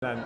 Then.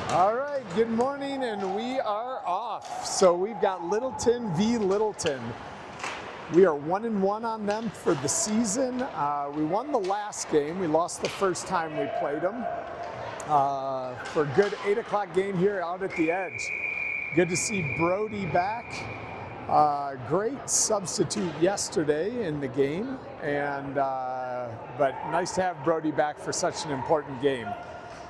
All right, good morning, and we are off. So we've got Littleton v. Littleton. We are 1-1 on them for the season. We won the last game. We lost the first time we played them. For a good 8 o'clock game here out at the Edge. Good to see Brody back. Great substitute yesterday in the game, and but nice to have Brody back for such an important game.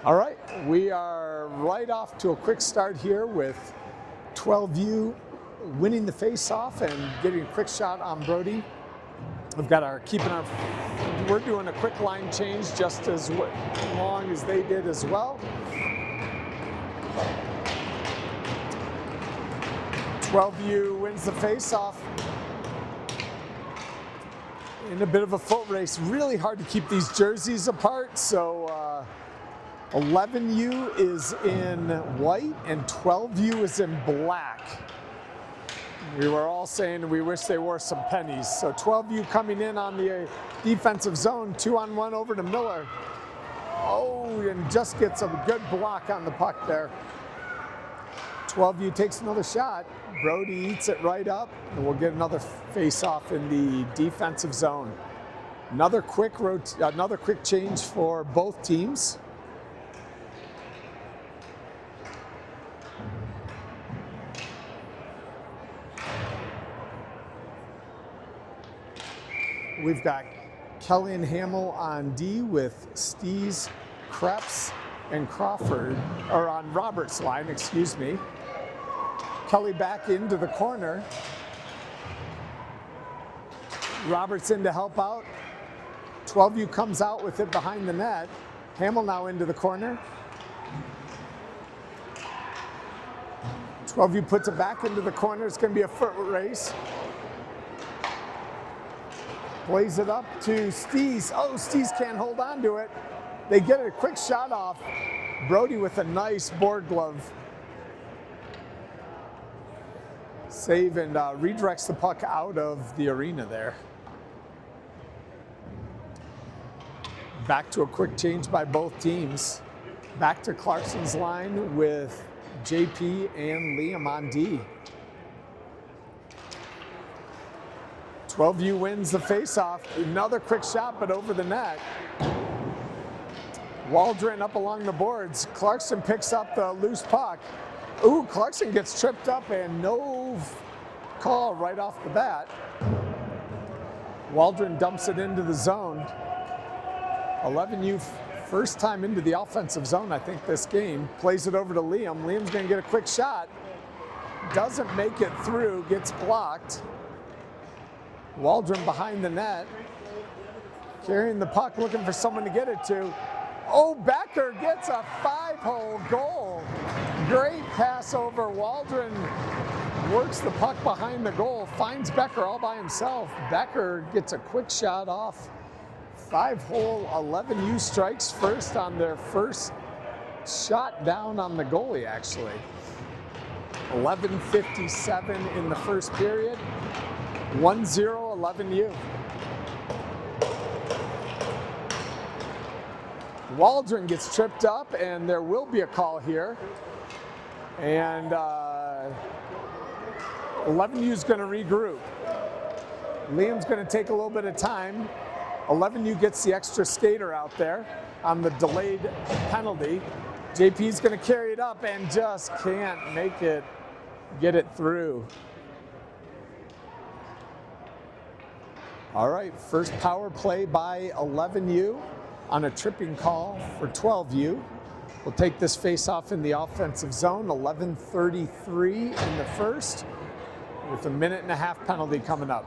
All right, we are right off to a quick start here with 12U winning the face-off and getting a quick shot on Brody. We've got we're doing a quick line change just as long as they did as well. 12U wins the face-off in a bit of a foot race. Really hard to keep these jerseys apart, so 11U is in white and 12U is in black. We were all saying we wish they wore some pennies. So 12U coming in on the defensive zone, 2-on-1 over to Miller. Oh, and just gets a good block on the puck there. 12U takes another shot. Brody eats it right up, and we'll get another face-off in the defensive zone. Another quick change for both teams. We've got Kelly and Hamill on D with Stees, Krebs, and Crawford, or on Robert's line, excuse me. Kelly back into the corner. Roberts in to help out. 12U comes out with it behind the net. Hamill now into the corner. 12U puts it back into the corner. It's going to be a foot race. Plays it up to Stees. Oh, Stees can't hold on to it. They get a quick shot off. Brody with a nice board glove save and redirects the puck out of the arena there. Back to a quick change by both teams. Back to Clarkson's line with JP and Liam on D. 12U wins the faceoff. Another quick shot, but over the net. Waldron up along the boards. Clarkson picks up the loose puck. Ooh, Clarkson gets tripped up and no call right off the bat. Waldron dumps it into the zone. 11U first time into the offensive zone, I think, this game. Plays it over to Liam. Liam's gonna get a quick shot. Doesn't make it through, gets blocked. Waldron behind the net, carrying the puck, looking for someone to get it to. Oh, Becker gets a 5-hole goal. Great pass over. Waldron works the puck behind the goal, finds Becker all by himself. Becker gets a quick shot off. 5-hole. 11U strikes first on their first shot down on the goalie, actually. 11:57 in the first period. 1-0, 11U. Waldron gets tripped up, and there will be a call here. And 11U is going to regroup. Liam's going to take a little bit of time. 11U gets the extra skater out there on the delayed penalty. JP's going to carry it up and just can't get it through. All right, first power play by 11U on a tripping call for 12U. We'll take this face-off in the offensive zone, 11:33 in the first, with a 1.5-minute penalty coming up.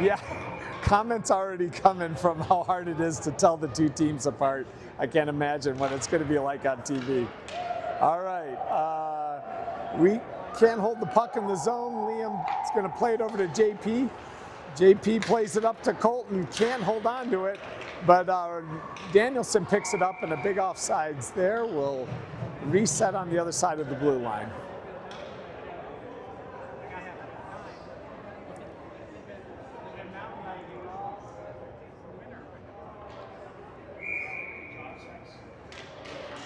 Yeah, comments already coming from how hard it is to tell the two teams apart. I can't imagine what it's going to be like on TV. All right, we can't hold the puck in the zone. Liam is going to play it over to JP. JP plays it up to Colton, can't hold on to it, but Danielson picks it up, and a big offsides there will reset on the other side of the blue line.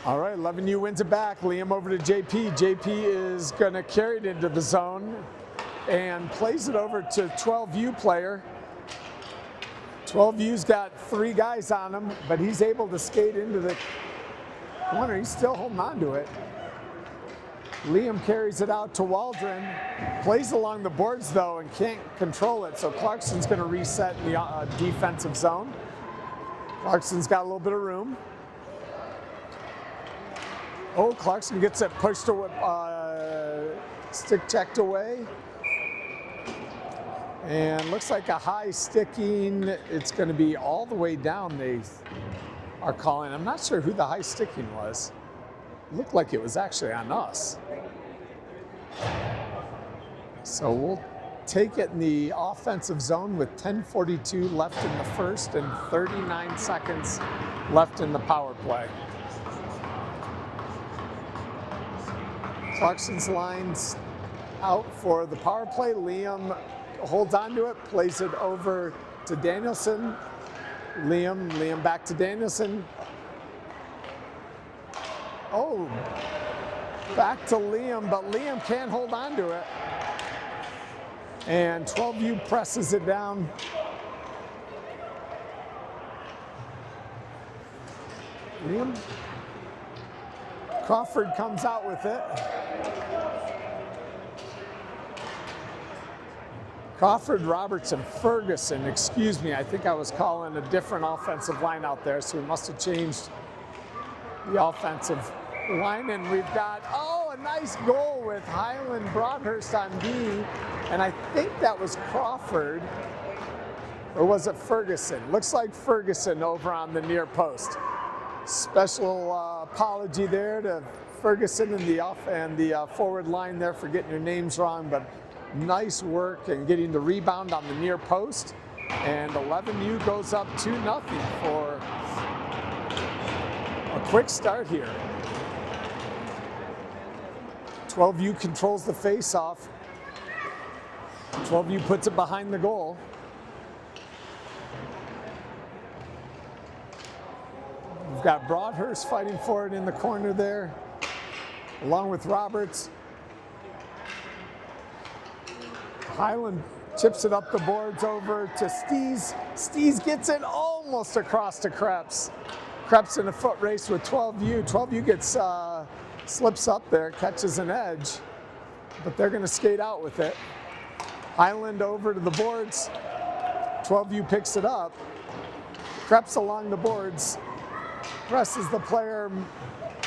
All right, 11U wins it back. Liam over to JP. JP is going to carry it into the zone and plays it over to 12U player. 12U's got 3 guys on him, but he's able to skate into the corner. He's still holding on to it. Liam carries it out to Waldron. Plays along the boards, though, and can't control it, so Clarkson's going to reset in the defensive zone. Clarkson's got a little bit of room. Oh, Clarkson gets it pushed away, stick checked away. And looks like a high sticking. It's going to be all the way down, they are calling. I'm not sure who the high sticking was. It looked like it was actually on us. So we'll take it in the offensive zone with 10:42 left in the first and 39 seconds left in the power play. Clarkson's line's out for the power play. Liam holds on to it, plays it over to Danielson. Liam back to Danielson. Oh, back to Liam, but Liam can't hold on to it. And 12U presses it down. Liam. Crawford comes out with it. Crawford, Robertson, Ferguson, excuse me, I think I was calling a different offensive line out there, so we must have changed the offensive line. And we've got, oh, a nice goal with Highland Broadhurst on D, and I think that was Crawford, or was it Ferguson? Looks like Ferguson over on the near post. Special apology there to Ferguson and the forward line there for getting your names wrong, but nice work and getting the rebound on the near post. And 11U goes up 2-0 for a quick start here. 12U controls the face-off. 12U puts it behind the goal. We've got Broadhurst fighting for it in the corner there, along with Roberts. Highland chips it up the boards over to Stees. Stees gets it almost across to Krebs. Krebs in a foot race with 12U. 12U gets, slips up there, catches an edge, but they're gonna skate out with it. Highland over to the boards. 12U picks it up. Krebs along the boards. Presses the player.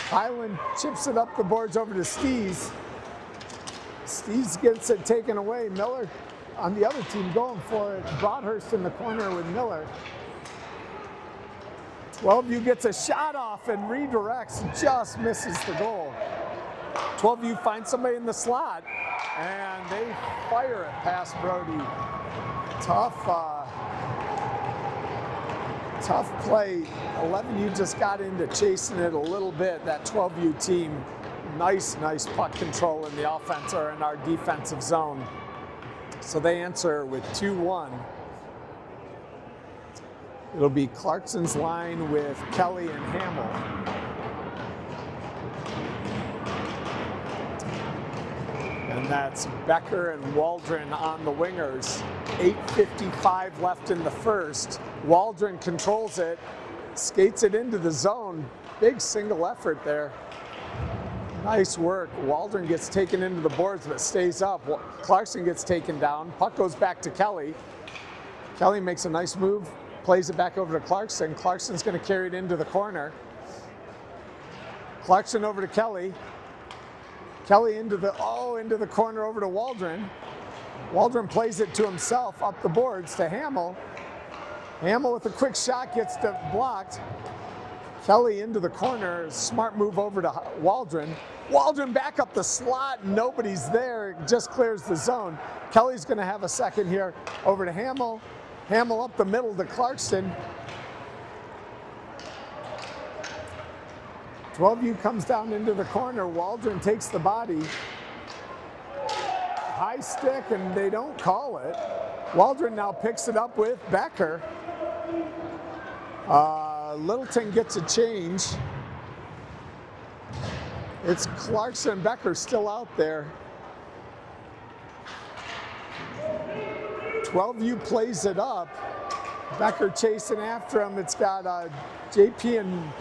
Highland chips it up the boards over to Stees. Stees gets it taken away. Miller on the other team going for it. Broadhurst in the corner with Miller. 12U gets a shot off and redirects, just misses the goal. 12U finds somebody in the slot, and they fire it past Brody. Tough play. 11U just got into chasing it a little bit. That 12U team, nice puck control in the offense or in our defensive zone. So they answer with 2-1. It'll be Clarkson's line with Kelly and Hamill. And that's Becker and Waldron on the wingers. 8:55 left in the first. Waldron controls it, skates it into the zone. Big single effort there. Nice work. Waldron gets taken into the boards but stays up. Clarkson gets taken down. Puck goes back to Kelly. Kelly makes a nice move, plays it back over to Clarkson. Clarkson's going to carry it into the corner. Clarkson over to Kelly. Kelly into the corner over to Waldron. Waldron plays it to himself up the boards to Hamill. Hamill with a quick shot gets blocked. Kelly into the corner, smart move over to Waldron. Waldron back up the slot, nobody's there, just clears the zone. Kelly's gonna have a second here, over to Hamill. Hamill up the middle to Clarkston. 12U comes down into the corner, Waldron takes the body. High stick, and they don't call it. Waldron now picks it up with Becker. Littleton gets a change. It's Clarkson and Becker still out there. 12U plays it up. Becker chasing after him. It's got JP and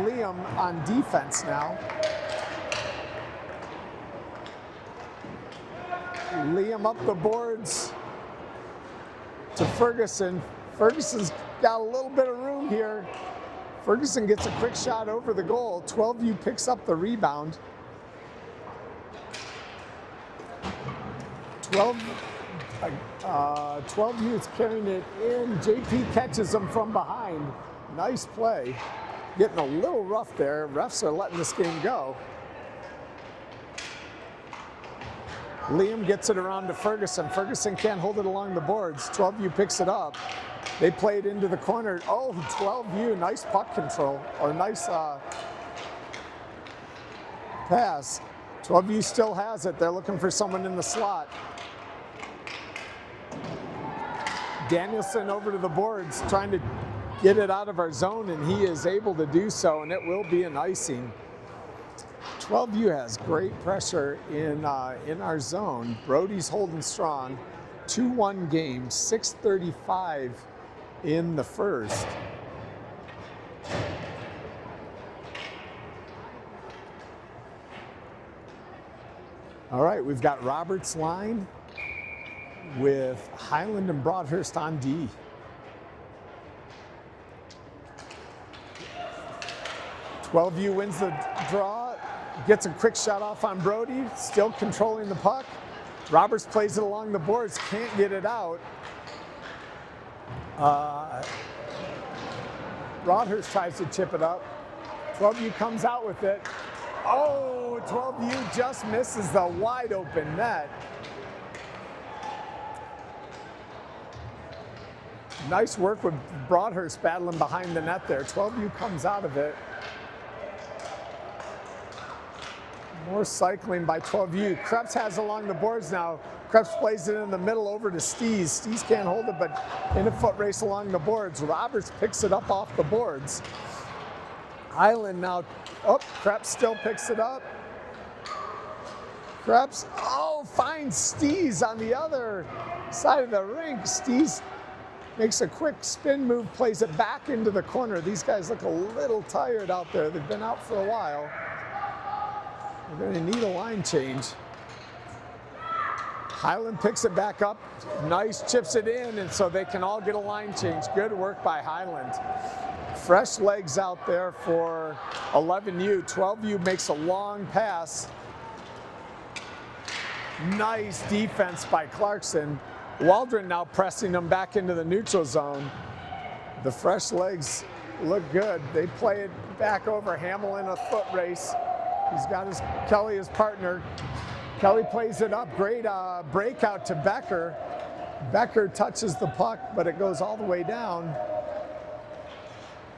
Liam on defense now. Liam up the boards to Ferguson. Ferguson's got a little bit of room here. Ferguson gets a quick shot over the goal. 12U picks up the rebound. 12U is carrying it in. JP catches him from behind. Nice play. Getting a little rough there. Refs are letting this game go. Liam gets it around to Ferguson. Ferguson can't hold it along the boards. 12U picks it up. They play it into the corner. Oh, 12U, nice puck control, or nice pass. 12U still has it. They're looking for someone in the slot. Danielson over to the boards, trying to get it out of our zone, and he is able to do so, and it will be an icing. 12U has great pressure in our zone. Brody's holding strong. 2-1 game, 6:35 in the first. All right, we've got Roberts line with Highland and Broadhurst on D. U wins the draw, gets a quick shot off on Brody, still controlling the puck. Roberts plays it along the boards, can't get it out. Broadhurst tries to chip it up. 12U comes out with it. Oh, 12U just misses the wide open net. Nice work with Broadhurst battling behind the net there. 12U comes out of it. More cycling by 12U. Krebs has along the boards now. Krebs plays it in the middle over to Stees. Stees can't hold it, but in a foot race along the boards. Roberts picks it up off the boards. Highland now, oh, Krebs still picks it up. Krebs, oh, finds Stees on the other side of the rink. Stees makes a quick spin move, plays it back into the corner. These guys look a little tired out there. They've been out for a while. They're going to need a line change. Highland picks it back up. Nice, chips it in, and so they can all get a line change. Good work by Highland. Fresh legs out there for 11U. 12U makes a long pass. Nice defense by Clarkson. Waldron now pressing them back into the neutral zone. The fresh legs look good. They play it back over. Hamill in a foot race. He's got Kelly as partner. Kelly plays it up. Great breakout to Becker. Becker touches the puck, but it goes all the way down.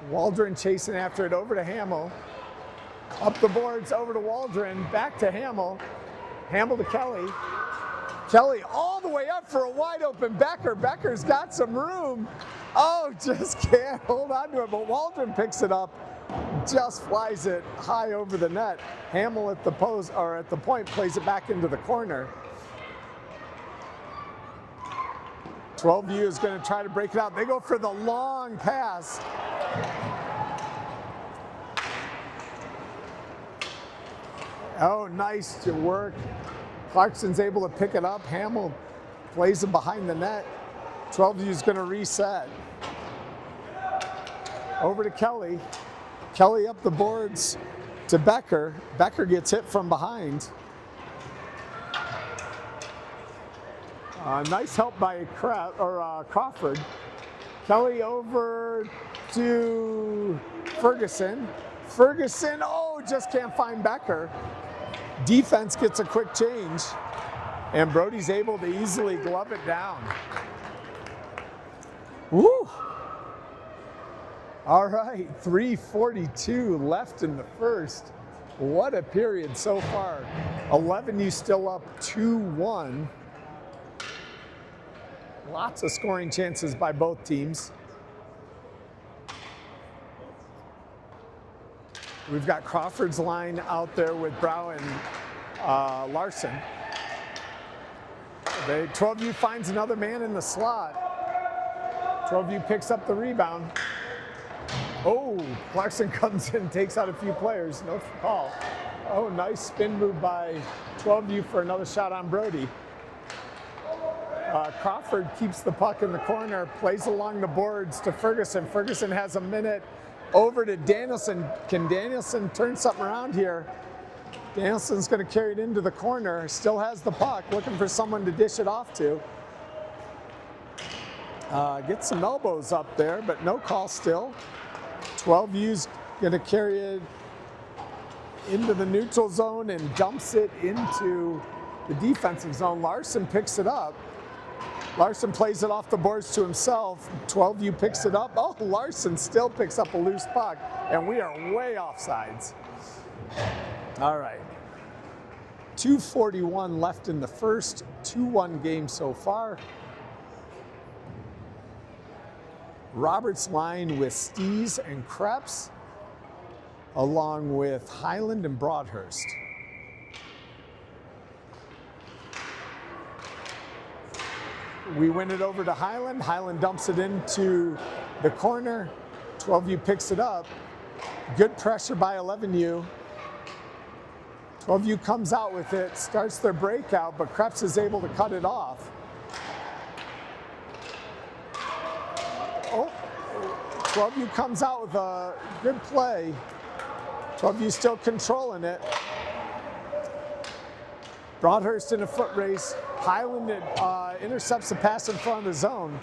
Waldron chasing after it over to Hamill. Up the boards, over to Waldron, back to Hamill. Hamill to Kelly. Kelly all the way up for a wide open Becker. Becker's got some room. Oh, just can't hold on to it, but Waldron picks it up. Just flies it high over the net. Hamill at the post, or at the point, plays it back into the corner. 12U is going to try to break it out. They go for the long pass. Oh, nice work. Clarkson's able to pick it up. Hamill plays it behind the net. 12U is going to reset. Over to Kelly. Kelly up the boards to Becker. Becker gets hit from behind. Nice help by Crawford. Kelly over to Ferguson. Ferguson, oh, just can't find Becker. Defense gets a quick change, and Brody's able to easily glove it down. Woo! All right, 3:42 left in the first. What a period so far. 11U still up 2-1. Lots of scoring chances by both teams. We've got Crawford's line out there with Brow and Larson. 12U finds another man in the slot. 12U picks up the rebound. Oh, Clarkson comes in, takes out a few players, no call. Oh, nice spin move by 12U for another shot on Brody. Crawford keeps the puck in the corner, plays along the boards to Ferguson. Ferguson has a minute over to Danielson. Can Danielson turn something around here? Danielson's going to carry it into the corner, still has the puck, looking for someone to dish it off to. Get some elbows up there, but no call still. 12U's going to carry it into the neutral zone and dumps it into the defensive zone. Larson picks it up. Larson plays it off the boards to himself. 12U picks it up. Oh, Larson still picks up a loose puck, and we are way offsides. All right. 2:41 left in the first. 2-1 game so far. Roberts line with Stees and Krebs, along with Highland and Broadhurst. We win it over to Highland. Highland dumps it into the corner. 12U picks it up. Good pressure by 11U. 12U comes out with it, starts their breakout, but Krebs is able to cut it off. Oh, 12U comes out with a good play. 12U still controlling it. Broadhurst in a foot race. Highland intercepts the pass in front of the zone,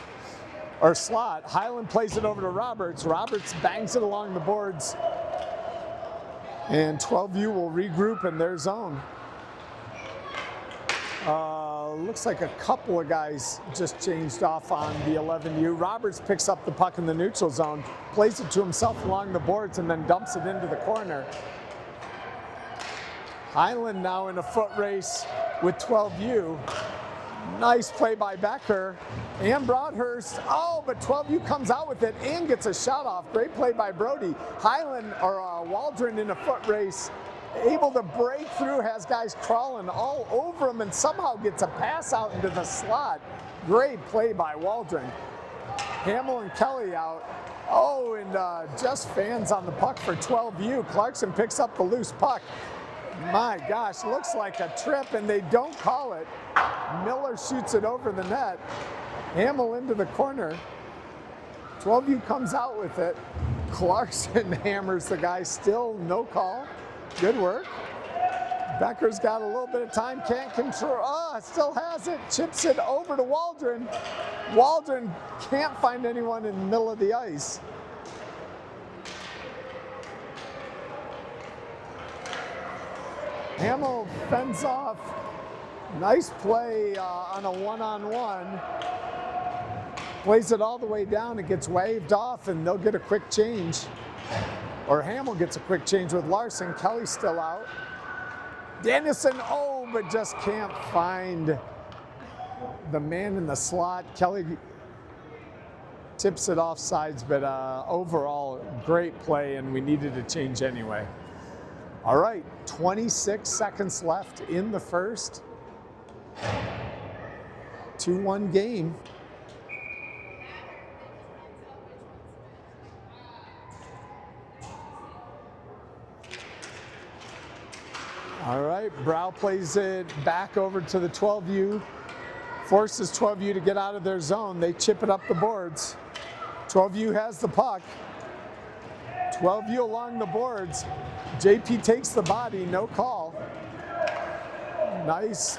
or slot. Highland plays it over to Roberts. Roberts bangs it along the boards. And 12U will regroup in their zone. Looks like a couple of guys just changed off on the 11U. Roberts picks up the puck in the neutral zone, plays it to himself along the boards, and then dumps it into the corner. Highland now in a foot race with 12U. Nice play by Becker and Broadhurst. Oh, but 12U comes out with it and gets a shot off. Great play by Brody. Highland, or Waldron in a foot race, able to break through, has guys crawling all over him, and somehow gets a pass out into the slot. Great play by Waldron. Hamill and Kelly out. Oh, and just fans on the puck for 12U. Clarkson picks up the loose puck. My gosh, looks like a trip, and they don't call it. Miller shoots it over the net. Hamill into the corner. 12U comes out with it. Clarkson hammers the guy, still no call. Good work. Becker's got a little bit of time, can't control. Oh, still has it. Chips it over to Waldron. Waldron can't find anyone in the middle of the ice. Hamill fends off. Nice play on a one-on-one. Plays it all the way down. It gets waved off, and they'll get a quick change. Or Hamill gets a quick change with Larson. Kelly's still out. Danielson, oh, but just can't find the man in the slot. Kelly tips it off sides, but overall, great play, and we needed a change anyway. All right, 26 seconds left in the first. 2-1 game. All right, Brow plays it back over to the 12U, forces 12U to get out of their zone. They chip it up the boards. 12U has the puck. 12U along the boards. JP takes the body, no call. Nice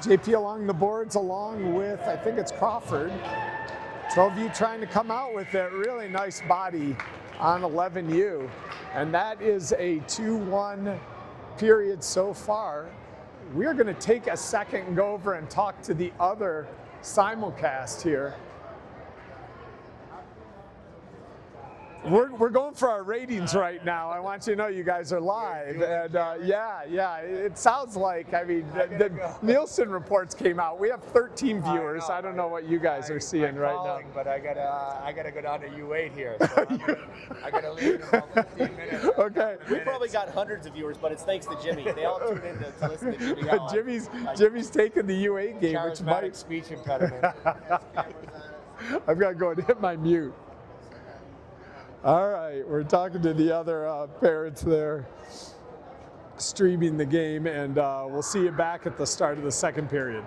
JP along the boards along with, I think it's Crawford. 12U trying to come out with a really nice body on 11U. And that is a 2-1 period so far. We're going to take a second and go over and talk to the other simulcast here. We're going for our ratings right now. I want you to know you guys are live. And yeah, it sounds like, I mean, the Nielsen reports came out. We have 13 viewers. I don't know what you guys are seeing right now. But I gotta go down to U8 here. So I gotta leave in about 15 minutes. Okay. We probably got hundreds of viewers, but it's thanks to Jimmy. They all tune in to listen to Jimmy. Jimmy's taking the U8 game, which might speech impediment. I've got to go and hit my mute. All right, we're talking to the other parents there, streaming the game, and we'll see you back at the start of the second period.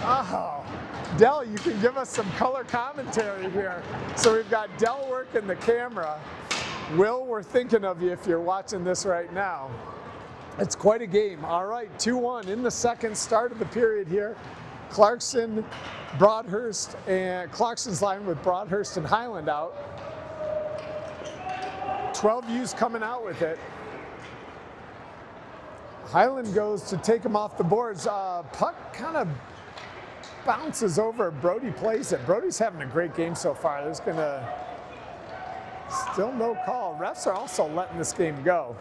Oh, Dell, you can give us some color commentary here. So we've got Dell working the camera. Will, we're thinking of you if you're watching this right now. It's quite a game. All right, 2-1 in the second, start of the period here. Clarkson, Broadhurst, and Clarkson's line with Broadhurst and Highland out. 12U's coming out with it. Highland goes to take him off the boards. Puck kind of bounces over. Brody plays it. Brody's having a great game so far. There's gonna still no call. Refs are also letting this game go.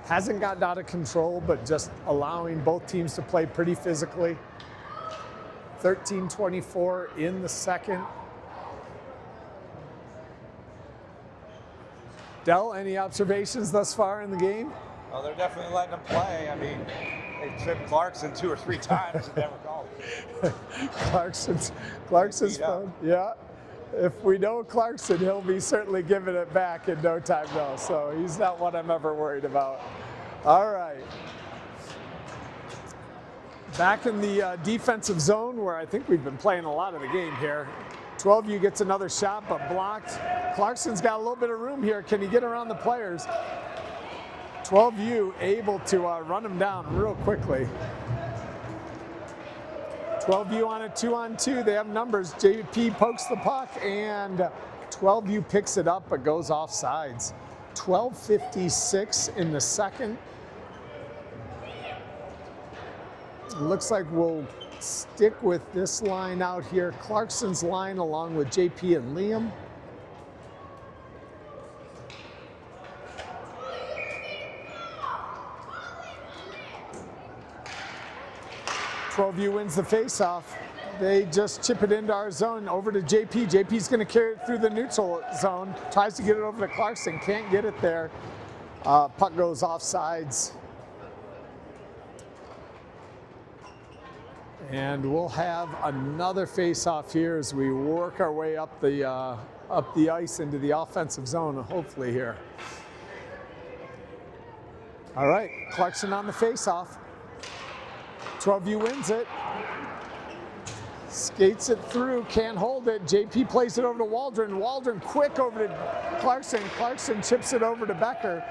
Hasn't gotten out of control, but just allowing both teams to play pretty physically. 13-24 in the second. Dell, any observations thus far in the game? Well, they're definitely letting them play. I mean, they tripped Clarkson 2 or 3 times and never called. Clarkson's fun. Yeah. If we know Clarkson, he'll be certainly giving it back in no time though. So he's not one I'm ever worried about. All right. Back in the defensive zone where I think we've been playing a lot of the game here. 12U gets another shot, but blocked. Clarkson's got a little bit of room here. Can he get around the players? 12U able to run him down real quickly. 12U on a 2-on-2. They have numbers. JP pokes the puck, and 12U picks it up, but goes off sides. 12:56 in the second. Looks like we'll stick with this line out here. Clarkson's line along with JP and Liam. U wins the faceoff. They just chip it into our zone over to JP. JP's going to carry it through the neutral zone. Tries to get it over to Clarkson. Can't get it there. Puck goes off sides. And we'll have another faceoff here as we work our way up the ice into the offensive zone, hopefully here. All right, Clarkson on the faceoff. 12U wins it. Skates it through, can't hold it. JP plays it over to Waldron. Waldron quick over to Clarkson. Clarkson chips it over to Becker.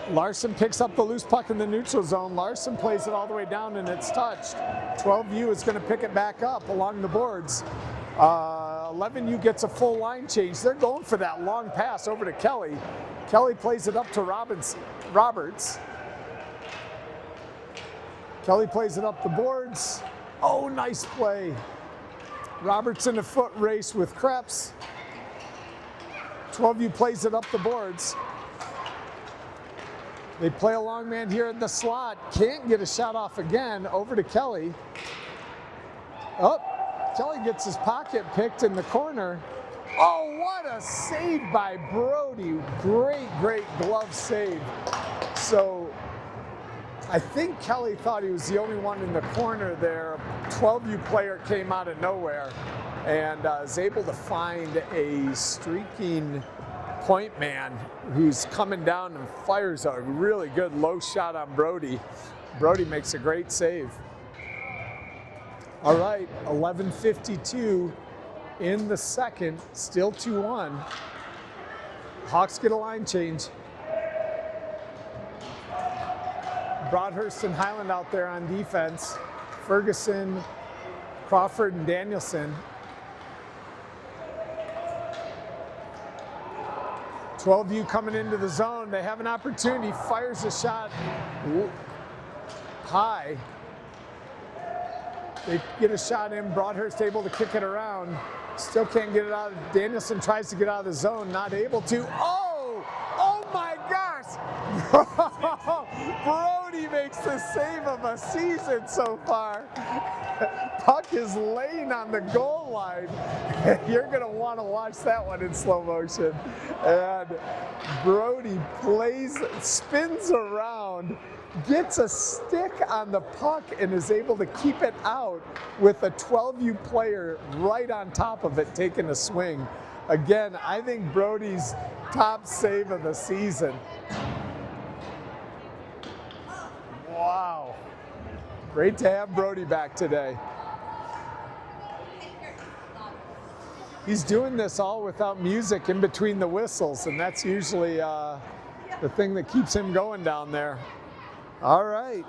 Larson picks up the loose puck in the neutral zone. Larson plays it all the way down and it's touched. 12U is going to pick it back up along the boards. 11U gets a full line change. They're going for that long pass over to Kelly. Kelly plays it up to Roberts. Kelly plays it up the boards. Oh, nice play. Roberts in a foot race with Krebs. 12U plays it up the boards. They play a long man here in the slot. Can't get a shot off again. Over to Kelly. Oh, Kelly gets his pocket picked in the corner. Oh, what a save by Brody. Great, great glove save. So I think Kelly thought he was the only one in the corner there. 12U player came out of nowhere and is able to find a streaking point man who's coming down and fires a really good low shot on Brody. Brody makes a great save. All right, 11:52 in the second, still 2-1. Hawks get a line change. Broadhurst and Highland out there on defense. Ferguson, Crawford, and Danielson. 12U coming into the zone. They have an opportunity. Fires a shot high. They get a shot in. Broadhurst able to kick it around. Still can't get it out. Danielson tries to get out of the zone. Not able to. Oh! Oh my gosh! Brody makes the save of a season so far. Puck is laying on the goal line. You're going to want to watch that one in slow motion. And Brody spins around, gets a stick on the puck, and is able to keep it out with a 12U player right on top of it taking a swing. Again, I think Brody's top save of the season. Wow. Great to have Brody back today. He's doing this all without music in between the whistles, and that's usually the thing that keeps him going down there. All right,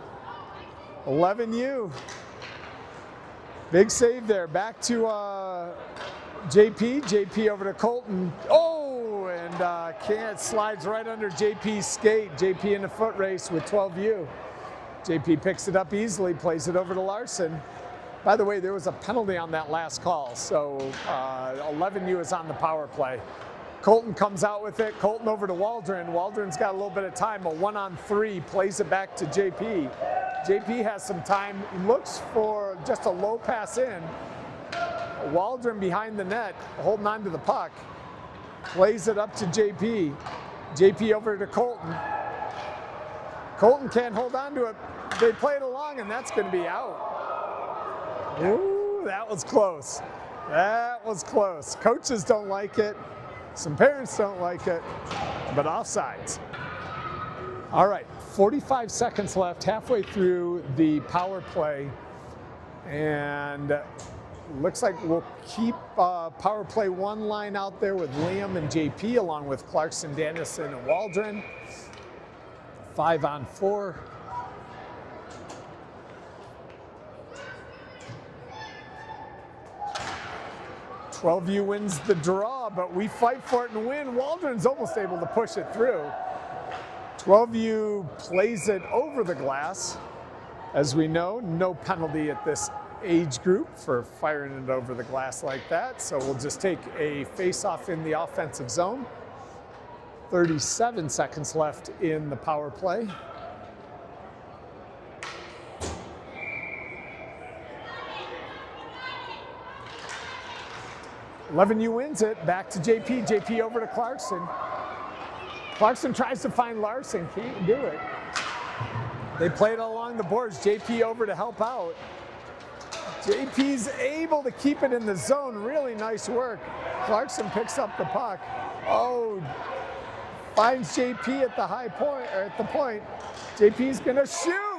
11U. Big save there. Back to JP. JP over to Colton. Oh, and can't, slides right under JP's skate. JP in a foot race with 12U. JP picks it up easily, plays it over to Larson. By the way, there was a penalty on that last call, so 11U is on the power play. Colton comes out with it. Colton over to Waldron. Waldron's got a little bit of time. A 1-on-3, plays it back to JP. JP has some time, looks for just a low pass in. Waldron behind the net, holding on to the puck. Plays it up to JP. JP over to Colton. Colton can't hold on to it. They play it along, and that's going to be out. Ooh, that was close. That was close. Coaches don't like it. Some parents don't like it, but offsides. All right, 45 seconds left, halfway through the power play. And looks like we'll keep power play one line out there with Liam and JP along with Clarkson, Danielson, and Waldron. 5-on-4. U wins the draw, but we fight for it and win. Waldron's almost able to push it through. 12U plays it over the glass. As we know, no penalty at this age group for firing it over the glass like that. So we'll just take a face-off in the offensive zone. 37 seconds left in the power play. U wins it, back to JP. JP over to Clarkson. Clarkson tries to find Larson, can't do it. They play it along the boards. JP over to help out. JP's able to keep it in the zone. Really nice work. Clarkson picks up the puck. Oh, finds JP at the high point, or at the point. JP's gonna shoot.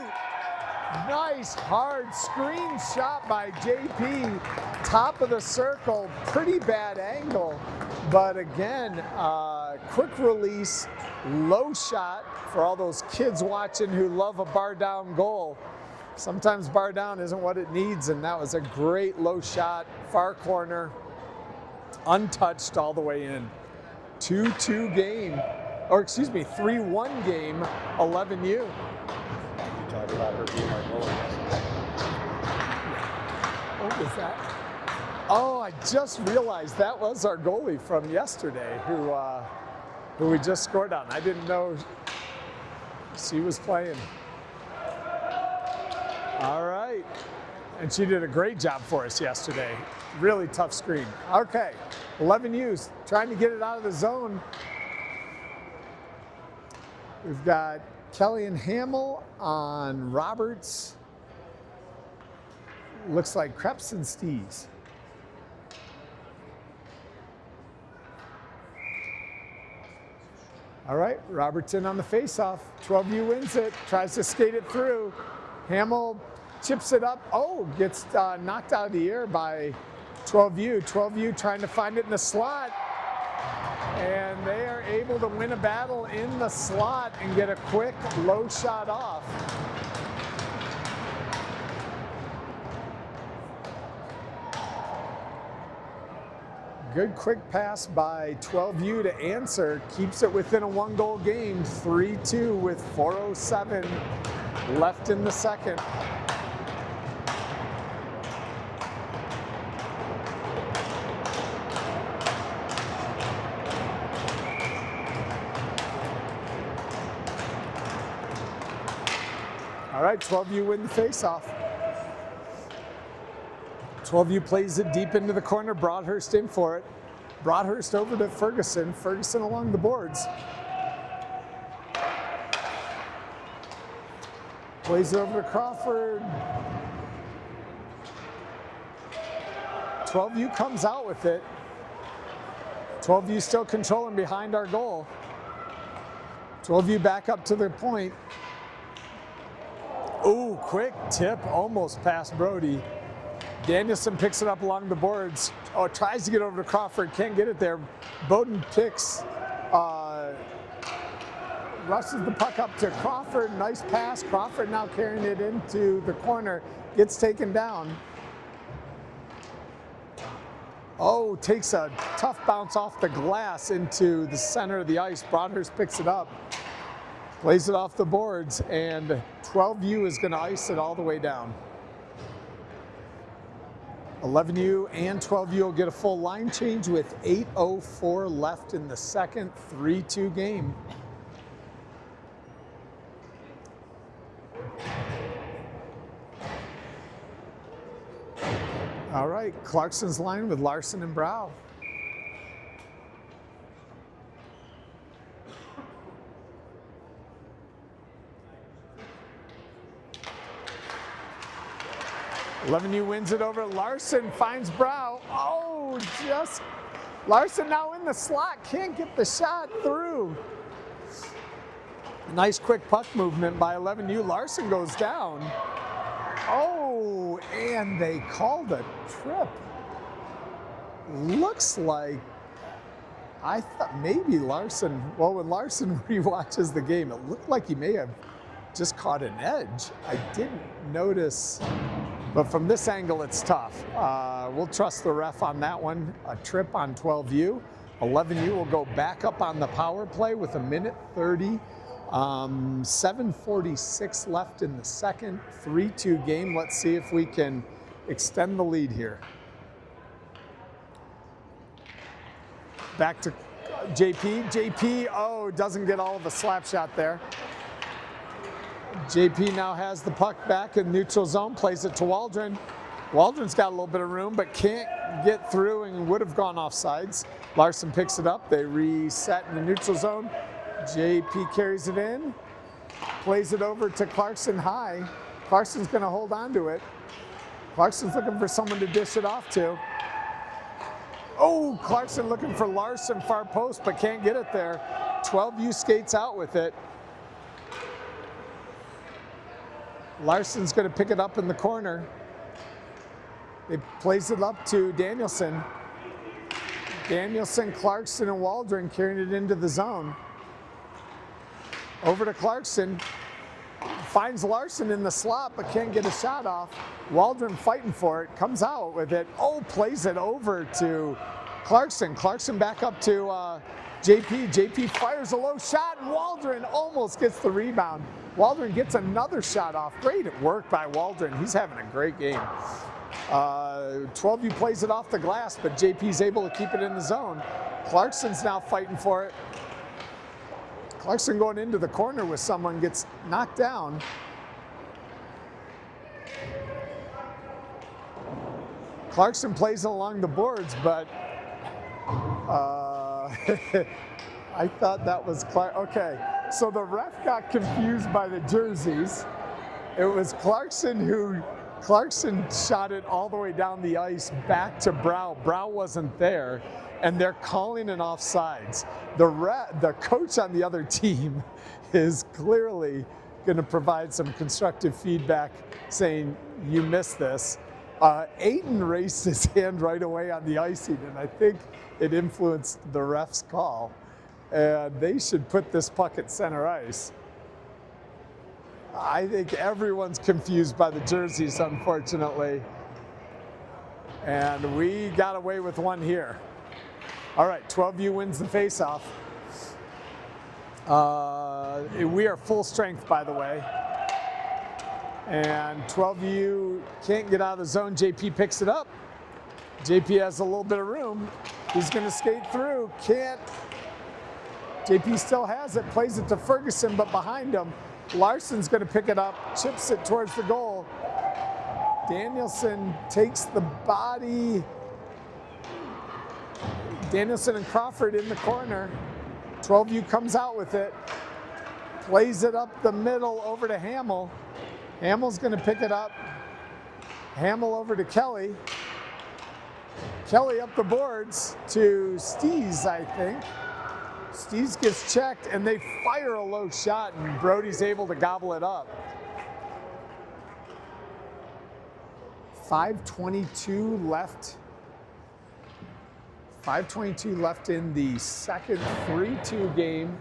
Nice hard screen shot by JP. Top of the circle, pretty bad angle. But again, quick release, low shot for all those kids watching who love a bar down goal. Sometimes bar down isn't what it needs, and that was a great low shot, far corner, untouched all the way in. 2-2 game, or excuse me, 3-1 game, 11U. Talk about her being our goalie. What was that? Oh, I just realized that was our goalie from yesterday who we just scored on. I didn't know she was playing. All right. And she did a great job for us yesterday. Really tough screen. Okay, 11U's trying to get it out of the zone. We've got Kelly and Hamill on Roberts. Looks like Krebs and Stees. All right, Robertson on the faceoff. 12U wins it, tries to skate it through. Hamill chips it up. Oh, gets knocked out of the air by 12U. 12U trying to find it in the slot. And they are able to win a battle in the slot and get a quick low shot off. Good quick pass by 12U to answer. Keeps it within a 1-goal game. 3-2 with 4:07 left in the second. All right, 12U win the faceoff. 12U plays it deep into the corner. Broadhurst in for it. Broadhurst over to Ferguson. Ferguson along the boards. Plays it over to Crawford. 12U comes out with it. 12U still controlling behind our goal. 12U back up to the point. Ooh, quick tip, almost past Brody. Danielson picks it up along the boards. Oh, tries to get over to Crawford, can't get it there. Bowden picks, rushes the puck up to Crawford. Nice pass. Crawford now carrying it into the corner. Gets taken down. Oh, takes a tough bounce off the glass into the center of the ice. Broadhurst picks it up. Plays it off the boards, and 12U is going to ice it all the way down. 11U and 12U will get a full line change with 8:04 left in the second. 3-2 game. All right, Clarkson's line with Larson and Brow. U wins it over. Larson finds Brow. Oh, just Larson now in the slot. Can't get the shot through. Nice quick puck movement by 11U. Larson goes down. Oh, and they called a trip. Looks like, I thought maybe Larson, well, when Larson rewatches the game, it looked like he may have just caught an edge. I didn't notice. But from this angle, it's tough. We'll trust the ref on that one. A trip on 12U. 11U will go back up on the power play with 1:30. 7:46 left in the second. 3-2 game. Let's see if we can extend the lead here. Back to JP. JP, oh, doesn't get all of a slap shot there. JP now has the puck back in neutral zone, plays it to Waldron. Waldron's got a little bit of room, but can't get through and would have gone offsides. Larson picks it up. They reset in the neutral zone. JP carries it in, plays it over to Clarkson high. Clarkson's going to hold on to it. Clarkson's looking for someone to dish it off to. Oh, Clarkson looking for Larson far post, but can't get it there. 12U skates out with it. Larson's going to pick it up in the corner. It plays it up to Danielson. Danielson, Clarkson, and Waldron carrying it into the zone. Over to Clarkson. Finds Larson in the slot, but can't get a shot off. Waldron fighting for it, comes out with it. Oh, plays it over to Clarkson. Clarkson back up to JP. JP fires a low shot, and Waldron almost gets the rebound. Waldron gets another shot off. Great work by Waldron. He's having a great game. 12U plays it off the glass, but JP's able to keep it in the zone. Clarkson's now fighting for it. Clarkson going into the corner with someone, gets knocked down. Clarkson plays along the boards, but I thought that was okay. So the ref got confused by the jerseys. It was Clarkson shot it all the way down the ice back to Brow. Brow wasn't there, and they're calling an offsides. The coach on the other team is clearly going to provide some constructive feedback saying, you missed this. Ayton raised his hand right away on the icing, and I think it influenced the ref's call. And they should put this puck at center ice. I think everyone's confused by the jerseys, unfortunately. And we got away with one here. All right, 12U wins the faceoff. We are full strength, by the way. And 12U can't get out of the zone. JP picks it up. JP has a little bit of room. He's going to skate through. Can't. JP still has it. Plays it to Ferguson, but behind him. Larson's going to pick it up. Chips it towards the goal. Danielson takes the body. Danielson and Crawford in the corner. 12U comes out with it. Plays it up the middle over to Hamill. Hamill's going to pick it up. Hamill over to Kelly. Kelly up the boards to Stees, I think. Stees gets checked, and they fire a low shot, and Brody's able to gobble it up. 5:22 left. 5:22 left in the second 3-2 game.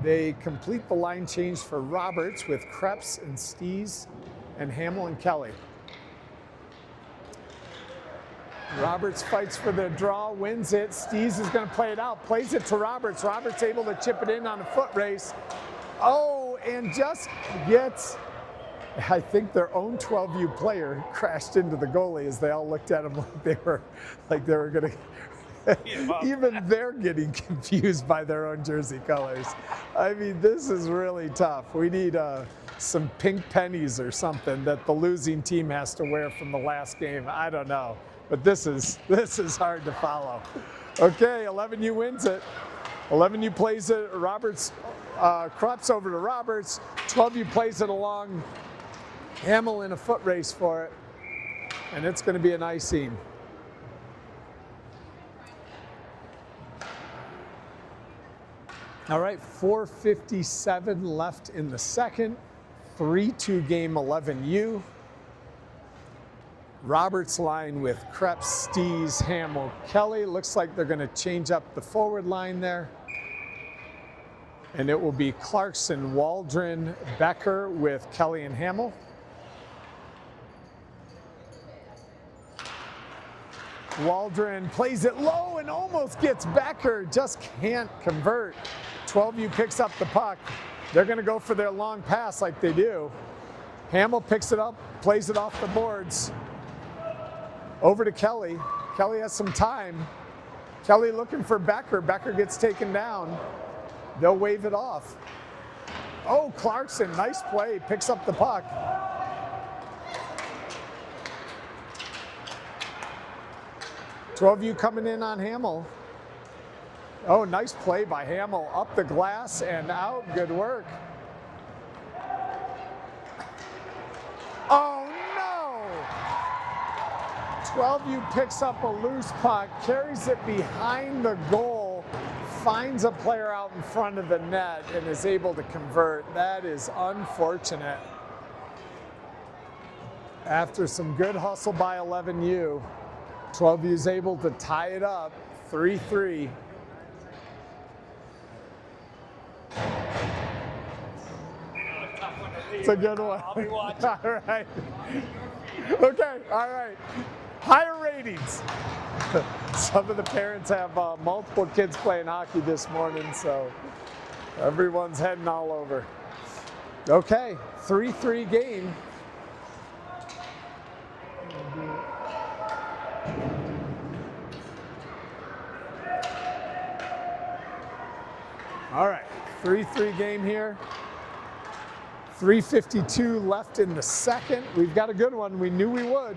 They complete the line change for Roberts with Krebs and Stees and Hamill and Kelly. Roberts fights for the draw, wins it. Stees is going to play it out, plays it to Roberts. Roberts able to chip it in on a foot race. Oh, and just gets, I think their own 12U player crashed into the goalie as they all looked at him like they were going to. Even they're getting confused by their own jersey colors. I mean, this is really tough. We need some pink pennies or something that the losing team has to wear from the last game. I don't know, but this is hard to follow. Okay, 11U wins it. 11U plays it. Roberts crops over to Roberts. 12U plays it along. Hamill in a foot race for it, and it's going to be an icing. All right, 4:57 left in the second. 3-2 game, 11U. Roberts line with Krebs, Stees, Hamill, Kelly. Looks like they're going to change up the forward line there. And it will be Clarkson, Waldron, Becker with Kelly and Hamill. Waldron plays it low and almost gets Becker, just can't convert. 12U picks up the puck. They're going to go for their long pass like they do. Hamill picks it up, plays it off the boards. Over to Kelly. Kelly has some time. Kelly looking for Becker. Becker gets taken down. They'll wave it off. Oh, Clarkson, nice play, picks up the puck. .12U coming in on Hamill. Oh, nice play by Hamill. Up the glass and out. Good work. Oh, no! 12U picks up a loose puck, carries it behind the goal, finds a player out in front of the net, and is able to convert. That is unfortunate. After some good hustle by 11U, 12U is able to tie it up, 3-3. It's a good one. I'll be watching. All right. Okay, all right. Higher ratings. Some of the parents have multiple kids playing hockey this morning, so everyone's heading all over. Okay, 3-3 game. All right, 3-3 game here. 3:52 left in the second. We've got a good one. We knew we would.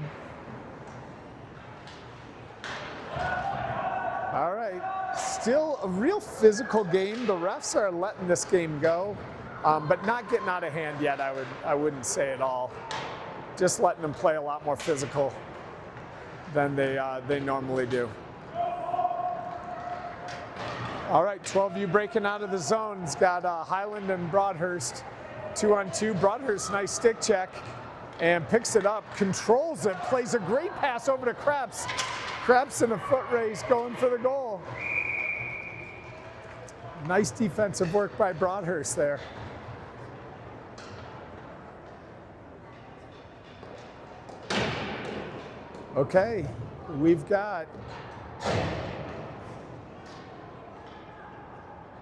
All right, still a real physical game. The refs are letting this game go, but not getting out of hand yet, I wouldn't say at all. Just letting them play a lot more physical than they normally do. All right, 12U breaking out of the zone. It's got Highland and Broadhurst 2-on-2. Broadhurst, nice stick check, and picks it up, controls it, plays a great pass over to Krebs. Krebs in a foot race going for the goal. Nice defensive work by Broadhurst there. Okay, we've got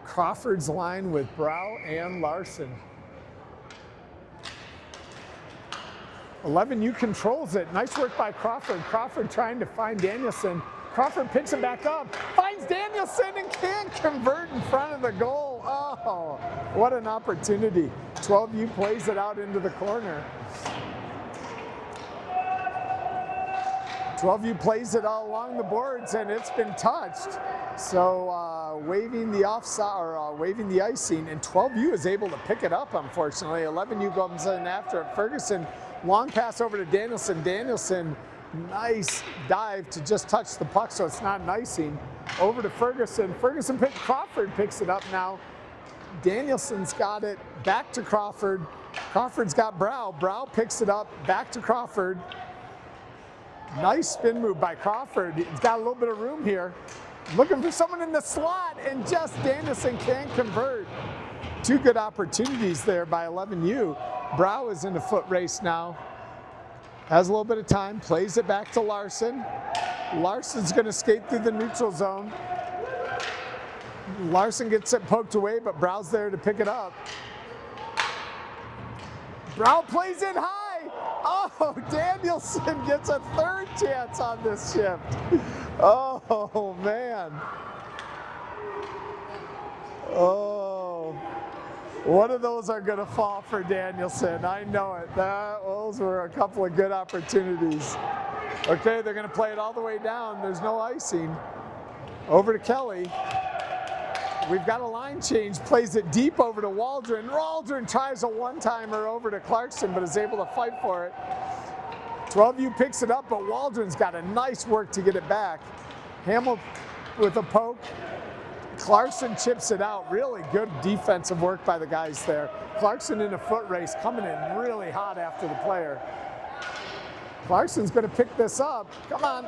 Crawford's line with Brow and Larson. 11U controls it. Nice work by Crawford. Crawford trying to find Danielson. Crawford picks it back up, finds Danielson and can't convert in front of the goal. Oh, what an opportunity. 12U plays it out into the corner. 12U plays it all along the boards and it's been touched. So waving the offside or waving the icing, and 12U is able to pick it up, unfortunately. 11U comes in after it. Ferguson, long pass over to Danielson. Danielson, nice dive to just touch the puck so it's not an icing. Over to Ferguson. Crawford picks it up now. Danielson's got it, back to Crawford. Crawford's got Brow. Brow picks it up, back to Crawford. Nice spin move by Crawford. He's got a little bit of room here. Looking for someone in the slot, and just Danielson can't convert. Two good opportunities there by 11U. Brow is in a foot race now. Has a little bit of time, plays it back to Larson. Larson's gonna skate through the neutral zone. Larson gets it poked away, but Brow's there to pick it up. Brow plays it high. Oh, Danielson gets a third chance on this shift. Oh, man. Oh, one of those are going to fall for Danielson. I know it. Those were a couple of good opportunities. Okay, they're going to play it all the way down. There's no icing. Over to Kelly. We've got a line change, plays it deep over to Waldron. Waldron tries a one-timer over to Clarkson, but is able to fight for it. 12U picks it up, but Waldron's got a nice work to get it back. Hamill with a poke. Clarkson chips it out. Really good defensive work by the guys there. Clarkson in a foot race, coming in really hot after the player. Clarkson's gonna pick this up. Come on.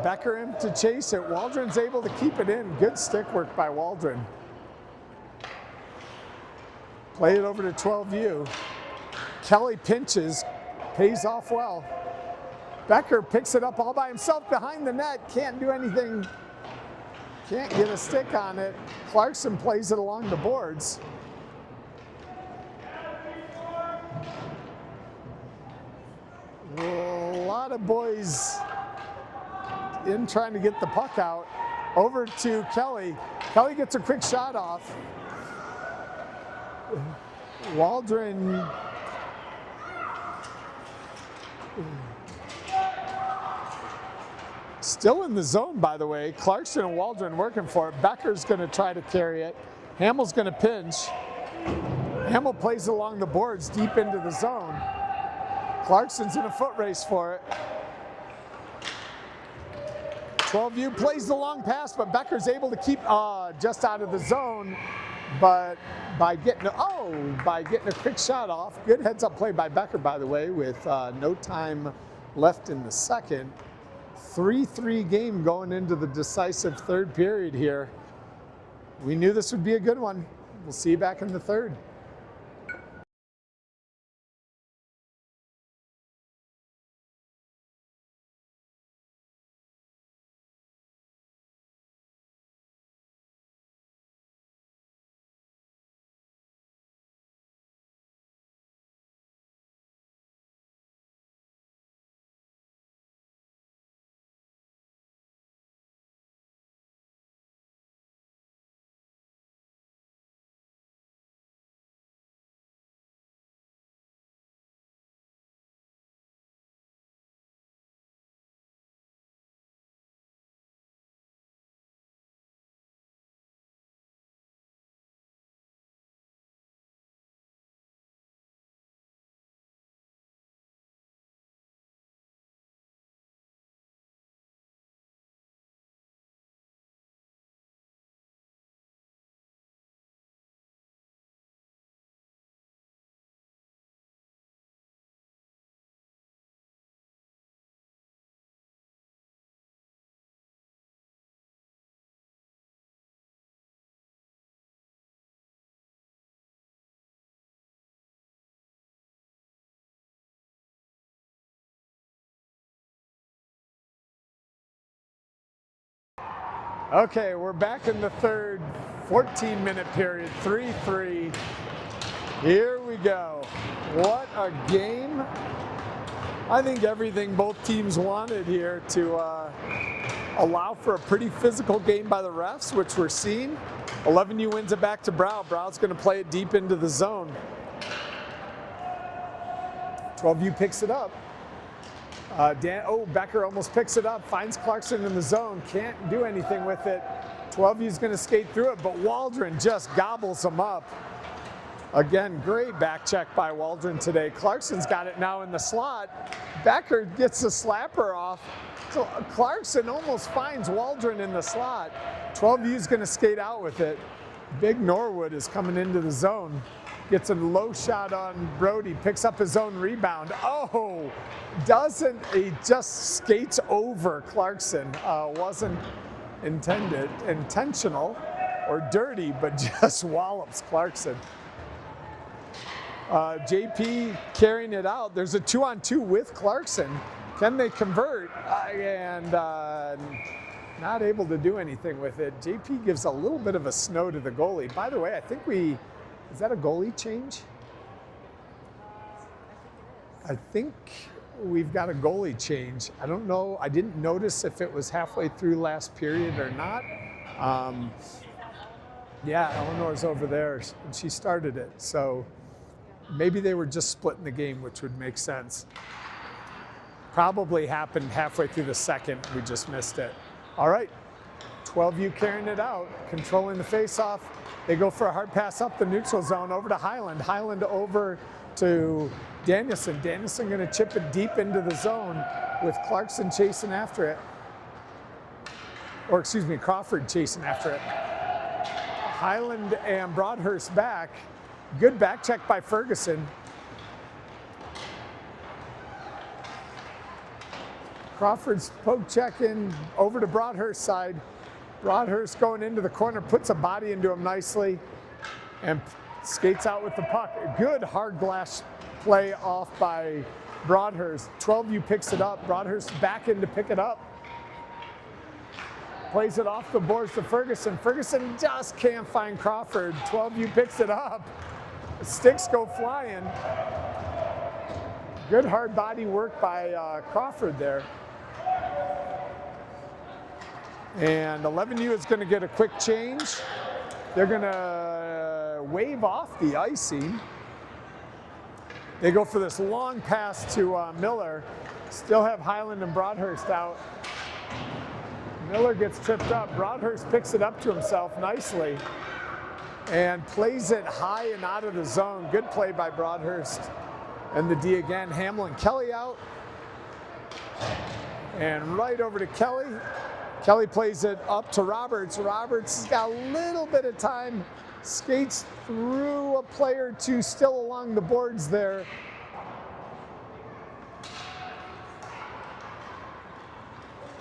Becker in to chase it. Waldron's able to keep it in. Good stick work by Waldron. Play it over to 12U. Kelly pinches, pays off well. Becker picks it up all by himself behind the net. Can't do anything. Can't get a stick on it. Clarkson plays it along the boards. A lot of boys in trying to get the puck out. Over to Kelly. Kelly gets a quick shot off. Waldron still in the zone, by the way. Clarkson and Waldron working for it. Becker's going to try to carry it. Hamill's going to pinch. Hamill plays along the boards deep into the zone. Clarkson's in a foot race for it. 12U plays the long pass, but Becker's able to keep just out of the zone. But by getting a quick shot off, good heads-up play by Becker, by the way, with no time left in the second. 3-3 game going into the decisive third period here. We knew this would be a good one. We'll see you back in the third. Okay, we're back in the third 14-minute period, 3-3. Here we go. What a game. I think everything both teams wanted here to allow for a pretty physical game by the refs, which we're seeing. 11U wins it back to Brow. Brow's going to play it deep into the zone. 12U picks it up. Becker almost picks it up, finds Clarkson in the zone, can't do anything with it. 12U's going to skate through it, but Waldron just gobbles him up. Again, great back check by Waldron today. Clarkson's got it now in the slot. Becker gets the slapper off. Clarkson almost finds Waldron in the slot. 12U's going to skate out with it. Big Norwood is coming into the zone. Gets a low shot on Brody, picks up his own rebound. Oh, he just skates over Clarkson. Wasn't intentional or dirty, but just wallops Clarkson. JP carrying it out. There's a 2-on-2 with Clarkson. Can they convert? Not able to do anything with it. JP gives a little bit of a snow to the goalie. By the way, I think is that a goalie change? I think we've got a goalie change. I don't know. I didn't notice if it was halfway through last period or not. Yeah, Eleanor's over there, and she started it. So maybe they were just splitting the game, which would make sense. Probably happened halfway through the second. We just missed it. All right, 12U carrying it out, controlling the faceoff. They go for a hard pass up the neutral zone over to Highland. Highland over to Danielson. Danielson going to chip it deep into the zone with Clarkson chasing after it. Or excuse me, Crawford chasing after it. Highland and Broadhurst back. Good back check by Ferguson. Crawford's poke checking over to Broadhurst's side. Broadhurst going into the corner, puts a body into him nicely, and skates out with the puck. Good hard glass play off by Broadhurst. 12U picks it up. Broadhurst back in to pick it up. Plays it off the boards to Ferguson. Ferguson just can't find Crawford. 12U picks it up. The sticks go flying. Good hard body work by Crawford there. And 11U is going to get a quick change. They're going to wave off the icing. They go for this long pass to Miller. Still have Highland and Broadhurst out. Miller gets tripped up. Broadhurst picks it up to himself nicely and plays it high and out of the zone. Good play by Broadhurst. And the D again. Hamill and Kelly out. And right over to Kelly. Kelly plays it up to Roberts. Roberts has got a little bit of time. Skates through a player or two still along the boards there.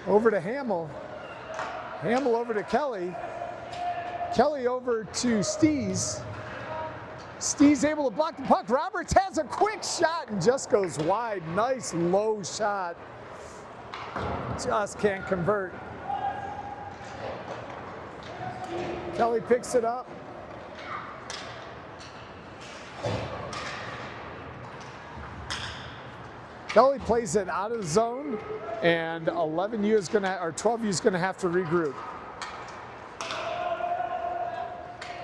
Over to Hamill. Hamill over to Kelly. Kelly over to Stees. Stees able to block the puck. Roberts has a quick shot and just goes wide. Nice low shot. Just can't convert. Kelly picks it up. Kelly plays it out of the zone, and 11U is going to, or 12U is going to have to regroup.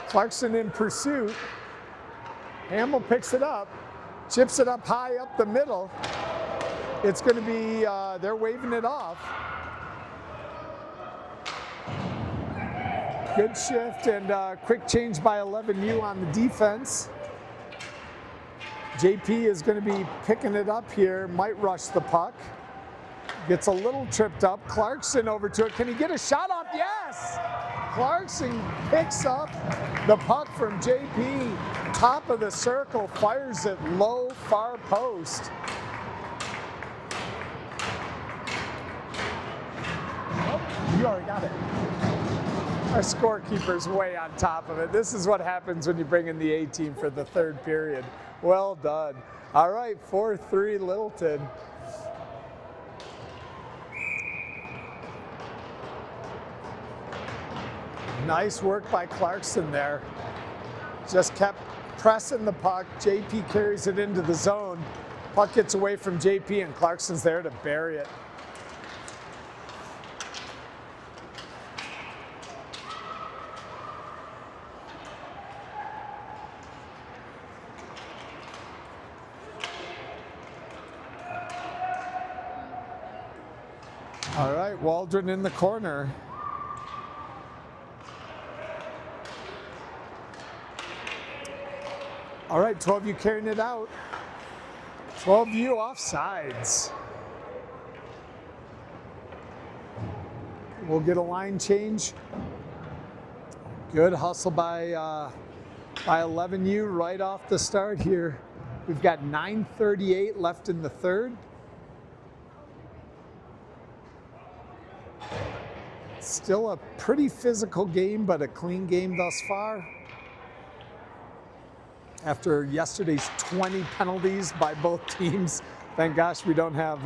Clarkson in pursuit. Hamill picks it up, chips it up high up the middle. It's going to be, they're waving it off. Good shift and quick change by 11U on the defense. JP is going to be picking it up here, might rush the puck. Gets a little tripped up. Clarkson over to it. Can he get a shot off? Yes! Clarkson picks up the puck from JP. Top of the circle, fires it low, far post. Oh, you already got it. Our scorekeeper's way on top of it. This is what happens when you bring in the A team for the third period. Well done. All right, 4-3 Littleton. Nice work by Clarkson there. Just kept pressing the puck. JP carries it into the zone. Puck gets away from JP and Clarkson's there to bury it. All right, Waldron in the corner. All right, 12U carrying it out. 12U offsides. We'll get a line change. Good hustle by 11U right off the start here. We've got 9:38 left in the third. Still a pretty physical game, but a clean game thus far. After yesterday's 20 penalties by both teams, thank gosh we don't have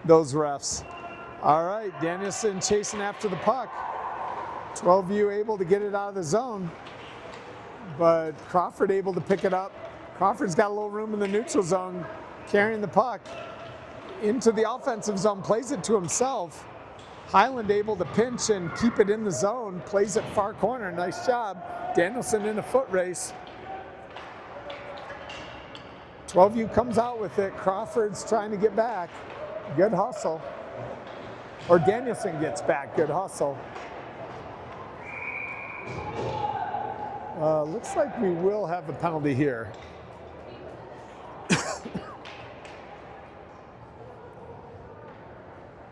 those refs. All right, Danielson chasing after the puck. 12U able to get it out of the zone, but Crawford able to pick it up. Crawford's got a little room in the neutral zone, carrying the puck into the offensive zone, plays it to himself. Highland able to pinch and keep it in the zone, plays it far corner, nice job. Danielson in a foot race. 12U comes out with it, Crawford's trying to get back. Good hustle. Or Danielson gets back, good hustle. Looks like we will have a penalty here.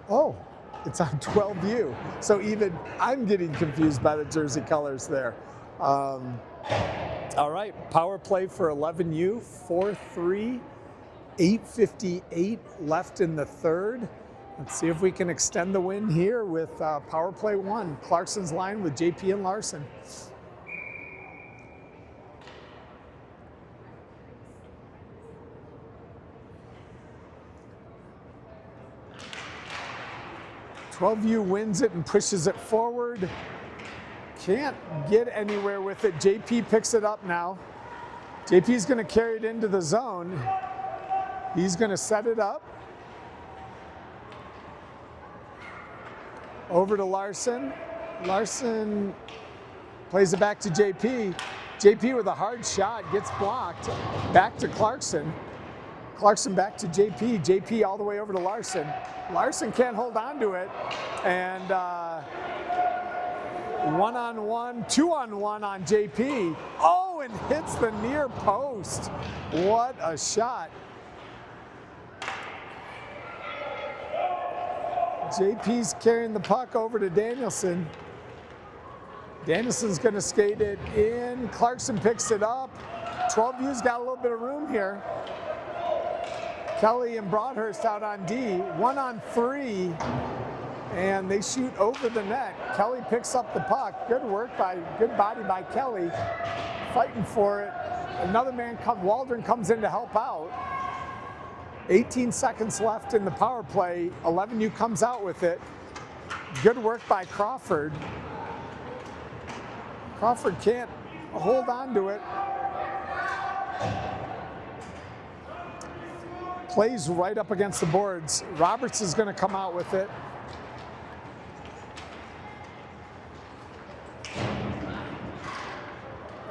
Oh, it's on 12U. So even I'm getting confused by the jersey colors there. All right, power play for 11U, 4-3, 8:58 left in the third. Let's see if we can extend the win here with power play 1. Clarkson's line with JP and Larson. .12U wins it and pushes it forward. Can't get anywhere with it. JP picks it up now. JP's gonna carry it into the zone. He's gonna set it up. Over to Larson. Larson plays it back to JP. JP with a hard shot, gets blocked. Back to Clarkson. Clarkson back to JP. JP all the way over to Larson. Larson can't hold on to it. And one-on-one, two-on-one on JP. Oh, and hits the near post. What a shot. JP's carrying the puck over to Danielson. Danielson's gonna skate it in. Clarkson picks it up. 12U's got a little bit of room here. Kelly and Broadhurst out on D, 1-on-3, and they shoot over the net. Kelly picks up the puck. Good body by Kelly, fighting for it. Another man, Waldron comes in to help out. 18 seconds left in the power play. 11U comes out with it. Good work by Crawford. Crawford can't hold on to it. Plays right up against the boards. Roberts is going to come out with it.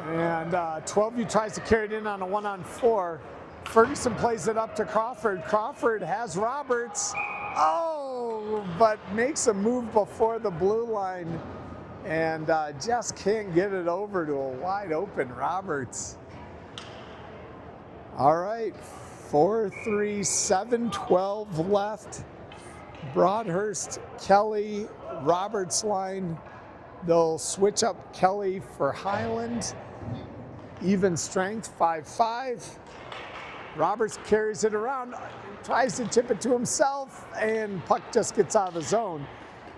And 12U tries to carry it in on a 1-on-4. Ferguson plays it up to Crawford. Crawford has Roberts. Oh, but makes a move before the blue line and just can't get it over to a wide open Roberts. All right. 4-3, 7-12 left. Broadhurst, Kelly, Roberts line. They'll switch up Kelly for Highland. Even strength, 5-5. Roberts carries it around, tries to tip it to himself, and puck just gets out of the zone.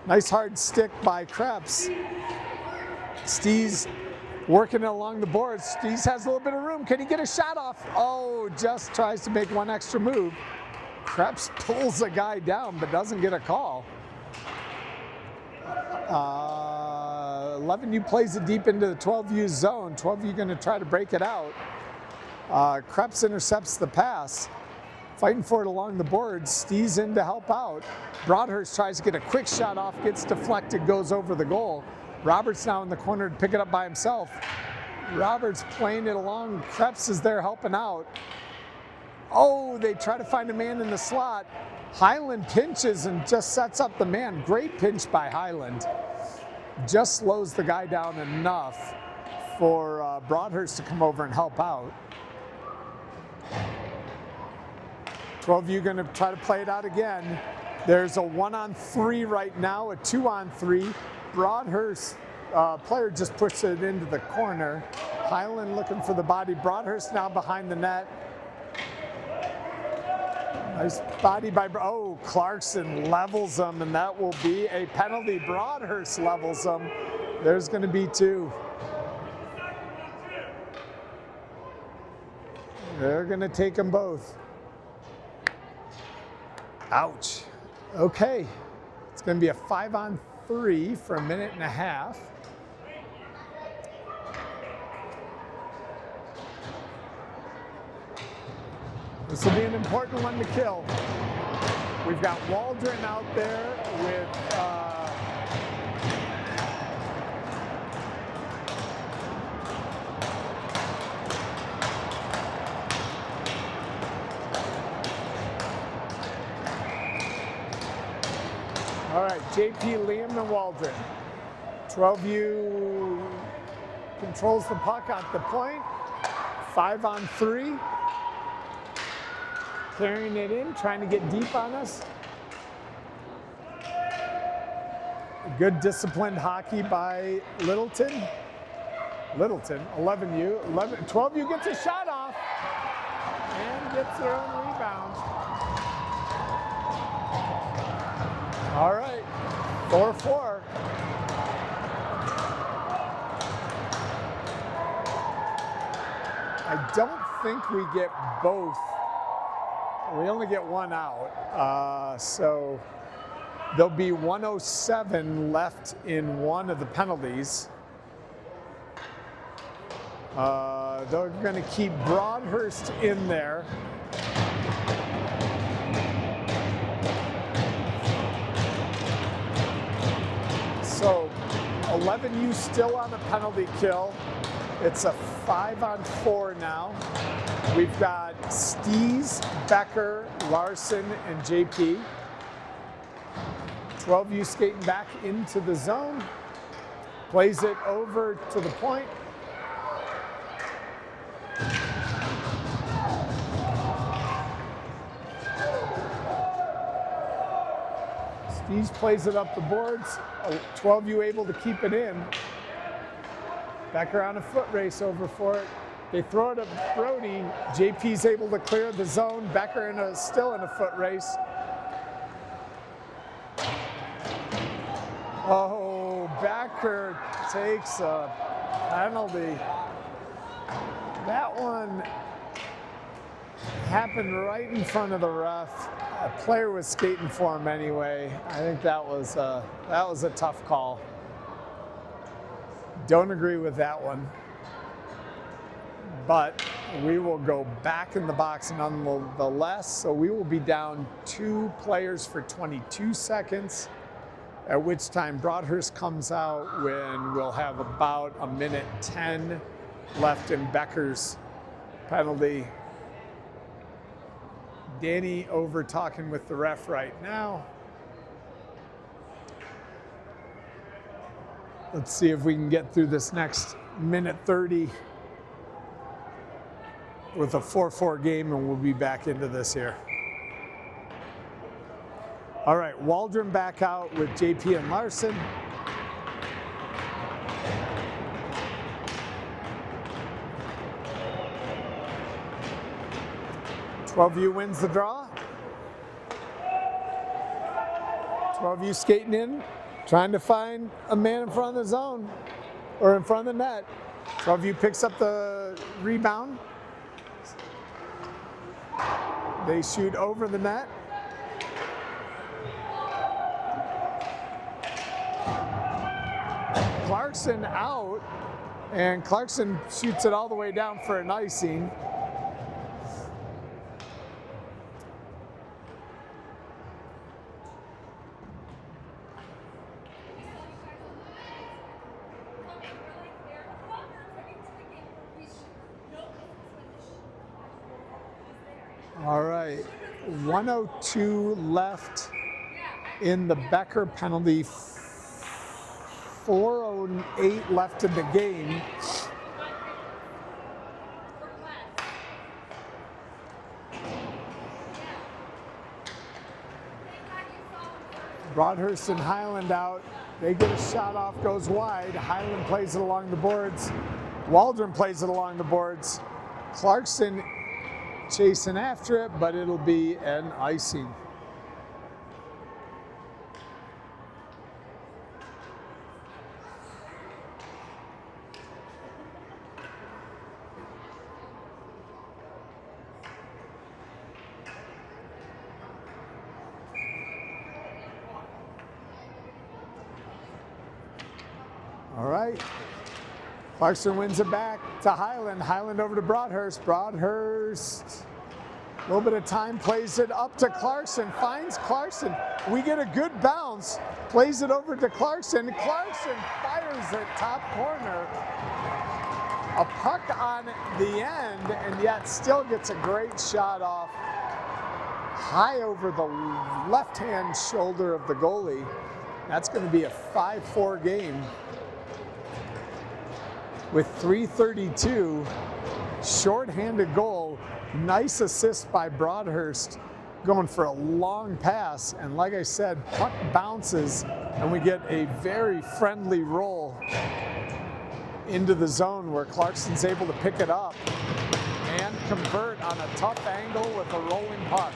Nice hard stick by Krebs. Stees working along the boards. Stees has a little bit of room. Can he get a shot off? Oh, just tries to make one extra move. Krebs pulls a guy down, but doesn't get a call. 11U plays it deep into the 12U zone. 12U going to try to break it out. Krebs intercepts the pass. Fighting for it along the boards. Stees in to help out. Broadhurst tries to get a quick shot off, gets deflected, goes over the goal. Roberts now in the corner to pick it up by himself. Roberts playing it along. Krebs is there helping out. Oh, they try to find a man in the slot. Highland pinches and just sets up the man. Great pinch by Highland. Just slows the guy down enough for Broadhurst to come over and help out. 12U going to try to play it out again. There's a 1-on-3 right now, a 2-on-3. Broadhurst player just pushed it into the corner. Highland looking for the body. Broadhurst now behind the net. Nice body by, oh, Clarkson levels them, and that will be a penalty. Broadhurst levels them. There's going to be 2. They're going to take them both. Ouch. Okay, it's going to be a 5-on-3 for 1.5 minutes. This will be an important one to kill. We've got Waldron out there with all right, JP, Liam, and Waldron. 12U controls the puck at the point. 5-on-3. Carrying it in, trying to get deep on us. Good disciplined hockey by Littleton. 11U. 12U gets a shot off and gets their own rebound. All right, 4-4. I don't think we get both. We only get one out, so there'll be 1:07 left in one of the penalties. They're going to keep Broadhurst in there. So 11U still on a penalty kill. It's a 5-on-4 now. We've got Stees, Becker, Larson, and JP. 12U skating back into the zone. Plays it over to the point. Stees plays it up the boards. 12U able to keep it in. Becker on a foot race over for it. They throw it at Brody. JP's able to clear the zone. Becker still in a foot race. Oh, Becker takes a penalty. That one happened right in front of the ref. A player was skating for him anyway. I think that was a tough call. Don't agree with that one. But we will go back in the box nonetheless. So we will be down 2 players for 22 seconds, at which time Broadhurst comes out when we'll have about 1:10 left in Becker's penalty. Danny over talking with the ref right now. Let's see if we can get through this next 1:30 with a 4-4 game, and we'll be back into this here. All right, Waldron back out with JP and Larson. .12U wins the draw. 12U skating in, trying to find a man in front of the zone, or in front of the net. 12U picks up the rebound. They shoot over the net. Clarkson out, and Clarkson shoots it all the way down for an icing. All right, 1:02 left in the Becker penalty, 4:08 left in the game. Broadhurst and Highland out. They get a shot off, goes wide. Highland plays it along the boards. Waldron plays it along the boards. Clarkson chasing after it, but it'll be an icing. All right. Clarkson wins it back to Highland. Highland over to Broadhurst. Broadhurst, a little bit of time, plays it up to Clarkson, finds Clarkson. We get a good bounce, plays it over to Clarkson. Clarkson fires it top corner. A puck on the end, and yet still gets a great shot off high over the left-hand shoulder of the goalie. That's going to be a 5-4 game. With 3:32, short-handed goal, nice assist by Broadhurst, going for a long pass, and like I said, puck bounces, and we get a very friendly roll into the zone where Clarkson's able to pick it up and convert on a tough angle with a rolling puck.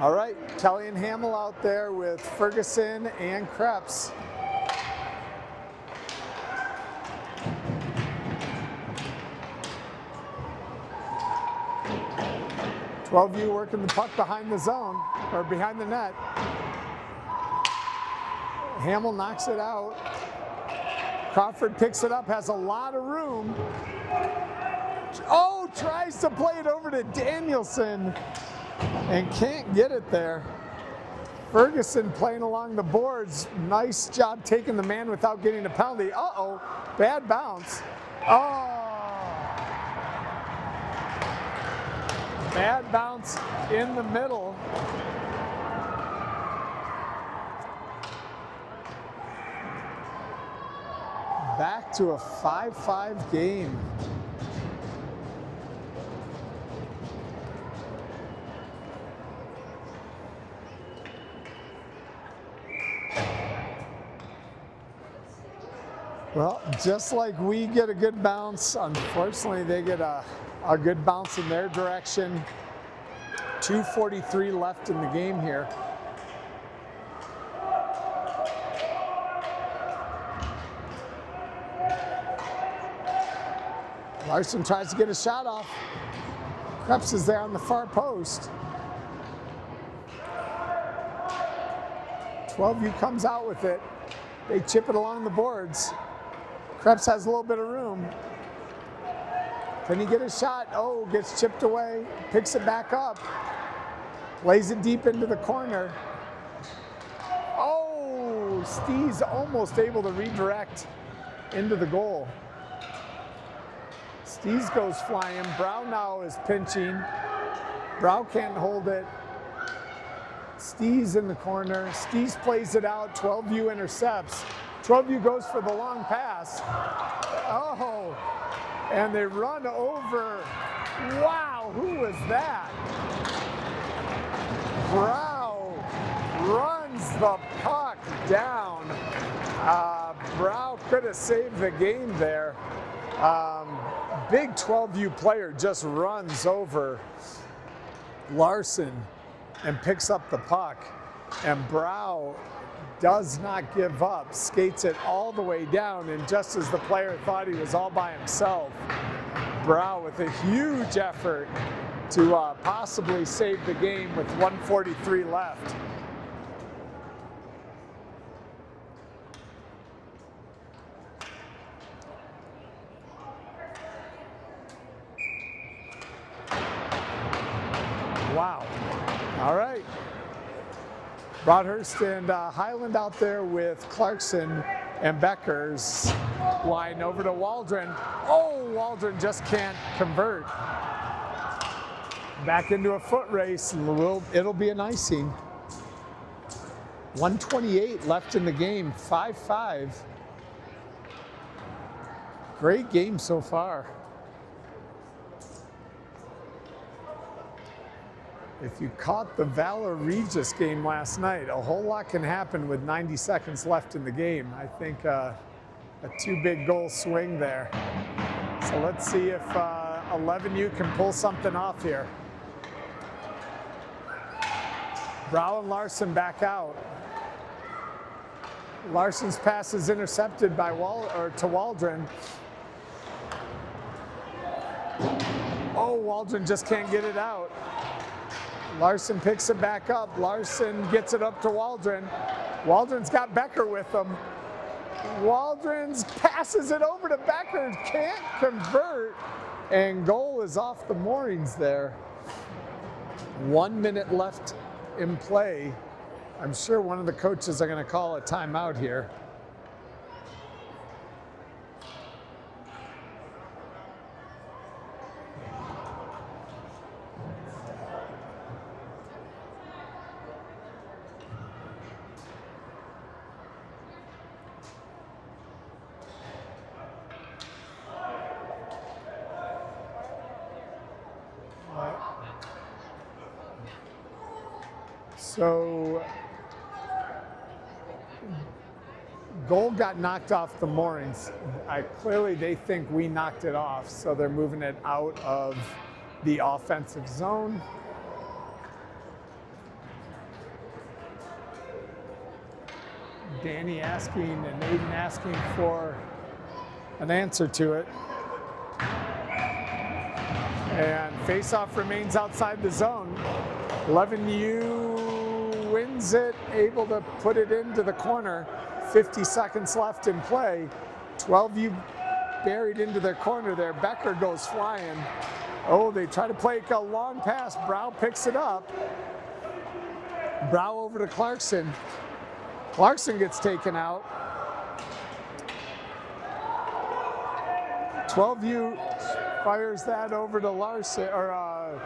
All right, Kelly and Hamill out there with Ferguson and Krebs. 12U working the puck behind the zone, or behind the net. Hamill knocks it out. Crawford picks it up, has a lot of room. Oh, tries to play it over to Danielson and can't get it there. Ferguson playing along the boards. Nice job taking the man without getting a penalty. Uh-oh, bad bounce. Oh. Bad bounce in the middle. Back to a 5-5 game. Well, just like we get a good bounce, unfortunately they get a good bounce in their direction. 2:43 left in the game here. Larson tries to get a shot off. Krebs is there on the far post. 12U comes out with it. They chip it along the boards. Krebs has a little bit of room. Can he get a shot? Oh, gets chipped away, picks it back up, plays it deep into the corner. Oh, Steve's almost able to redirect into the goal. Steves goes flying. Brow now is pinching. Brow can't hold it. Steves in the corner. Steves plays it out. 12U intercepts. 12U goes for the long pass. Oh, and they run over. Wow, who was that? Brow runs the puck down. Brow could have saved the game there. Big 12U player just runs over Larson and picks up the puck. And Brow does not give up, skates it all the way down, and just as the player thought he was all by himself, Brow with a huge effort to possibly save the game with 1:43 left. All right. Broadhurst and Highland out there with Clarkson and Becker's line over to Waldron. Oh, Waldron just can't convert. Back into a foot race. It'll be an icing. 1:28 left in the game, 5-5. Great game so far. If you caught the Valor Regis game last night, a whole lot can happen with 90 seconds left in the game. I think a 2 big goal swing there. So let's see if 11U can pull something off here. Brow and Larson back out. Larson's pass is intercepted by to Waldron. Oh, Waldron just can't get it out. Larson picks it back up. Larson gets it up to Waldron. Waldron's got Becker with him. Waldron's passes it over to Becker. Can't convert. And goal is off the moorings there. 1 minute left in play. I'm sure one of the coaches are going to call a timeout here. So, goal got knocked off the moorings. Clearly they think we knocked it off, so they're moving it out of the offensive zone. Danny asking and Aiden asking for an answer to it. And faceoff remains outside the zone. 11U wins it, able to put it into the corner. 50 seconds left in play. 12U buried into their corner there. Becker goes flying. Oh, they try to play a long pass. Brow picks it up. Brow over to Clarkson. Clarkson gets taken out. 12U fires that over to Larson, or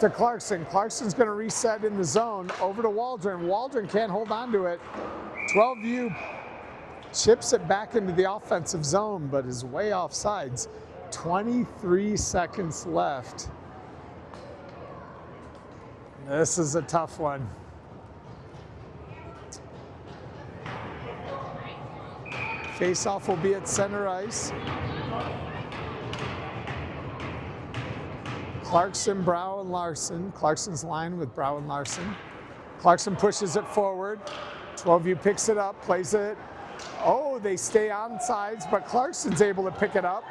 to Clarkson. Clarkson's going to reset in the zone over to Waldron. Waldron can't hold on to it. 12U chips it back into the offensive zone, but is way off sides. 23 seconds left. This is a tough one. Face-off will be at center ice. Clarkson, Brow, and Larson. Clarkson's line with Brow and Larson. Clarkson pushes it forward. 12U picks it up, plays it. Oh, they stay on sides, but Clarkson's able to pick it up.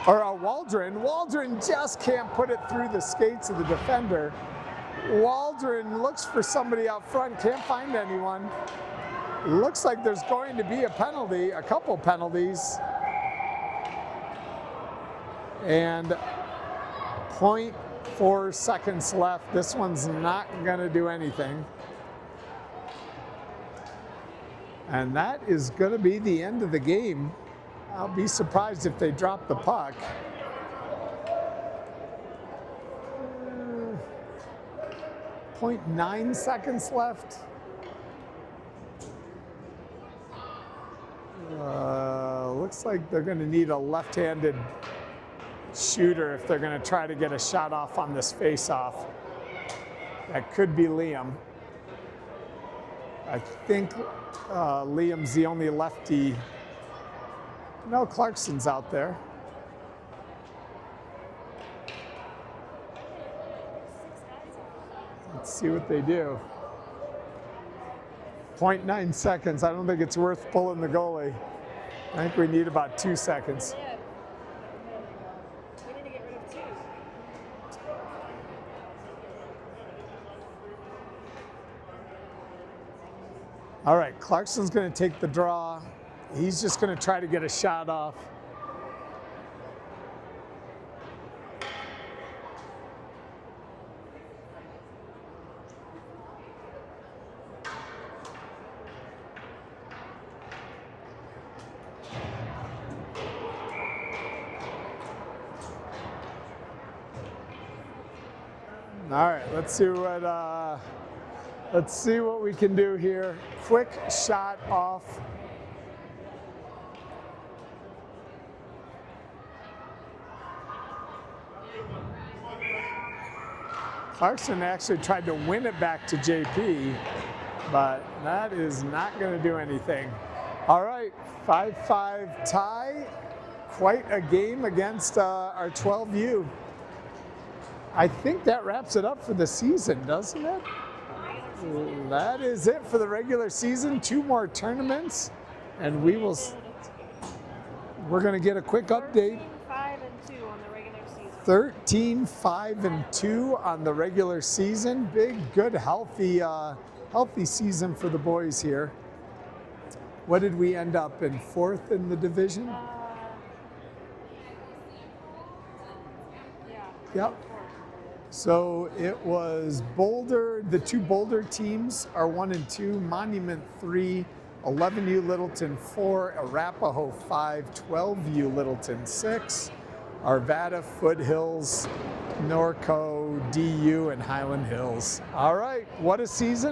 Or Waldron. Waldron just can't put it through the skates of the defender. Waldron looks for somebody out front, can't find anyone. Looks like there's going to be a penalty, a couple penalties. And 0.4 seconds left. This one's not going to do anything. And that is going to be the end of the game. I'll be surprised if they drop the puck. 0.9 seconds left. Looks like they're going to need a left-handed shooter if they're going to try to get a shot off on this face-off. That could be Liam. I think Liam's the only lefty. No, Clarkson's out there. Let's see what they do. 0.9 seconds. I don't think it's worth pulling the goalie. I think we need about 2 seconds. Yeah. We need to get rid of 2. All right, Clarkson's going to take the draw. He's just going to try to get a shot off. All right, let's see what we can do here. Quick shot off. Clarkson actually tried to win it back to JP, but that is not going to do anything. All right, 5-5 tie. Quite a game against our 12U. I think that wraps it up for the season, doesn't it? That is it for the regular season. 2 more tournaments, and we're going to get a quick update. 13-5-2 on the regular season. 13-5-2 on the regular season. Big, good, healthy season for the boys here. What did we end up in? 4th in the division? Yeah. Yep. So it was Boulder, the 2 Boulder teams are 1 and 2, Monument 3, 11U Littleton 4, Arapahoe 5, 12U Littleton 6, Arvada, Foothills, Norco, DU, and Highland Hills. All right, what a season.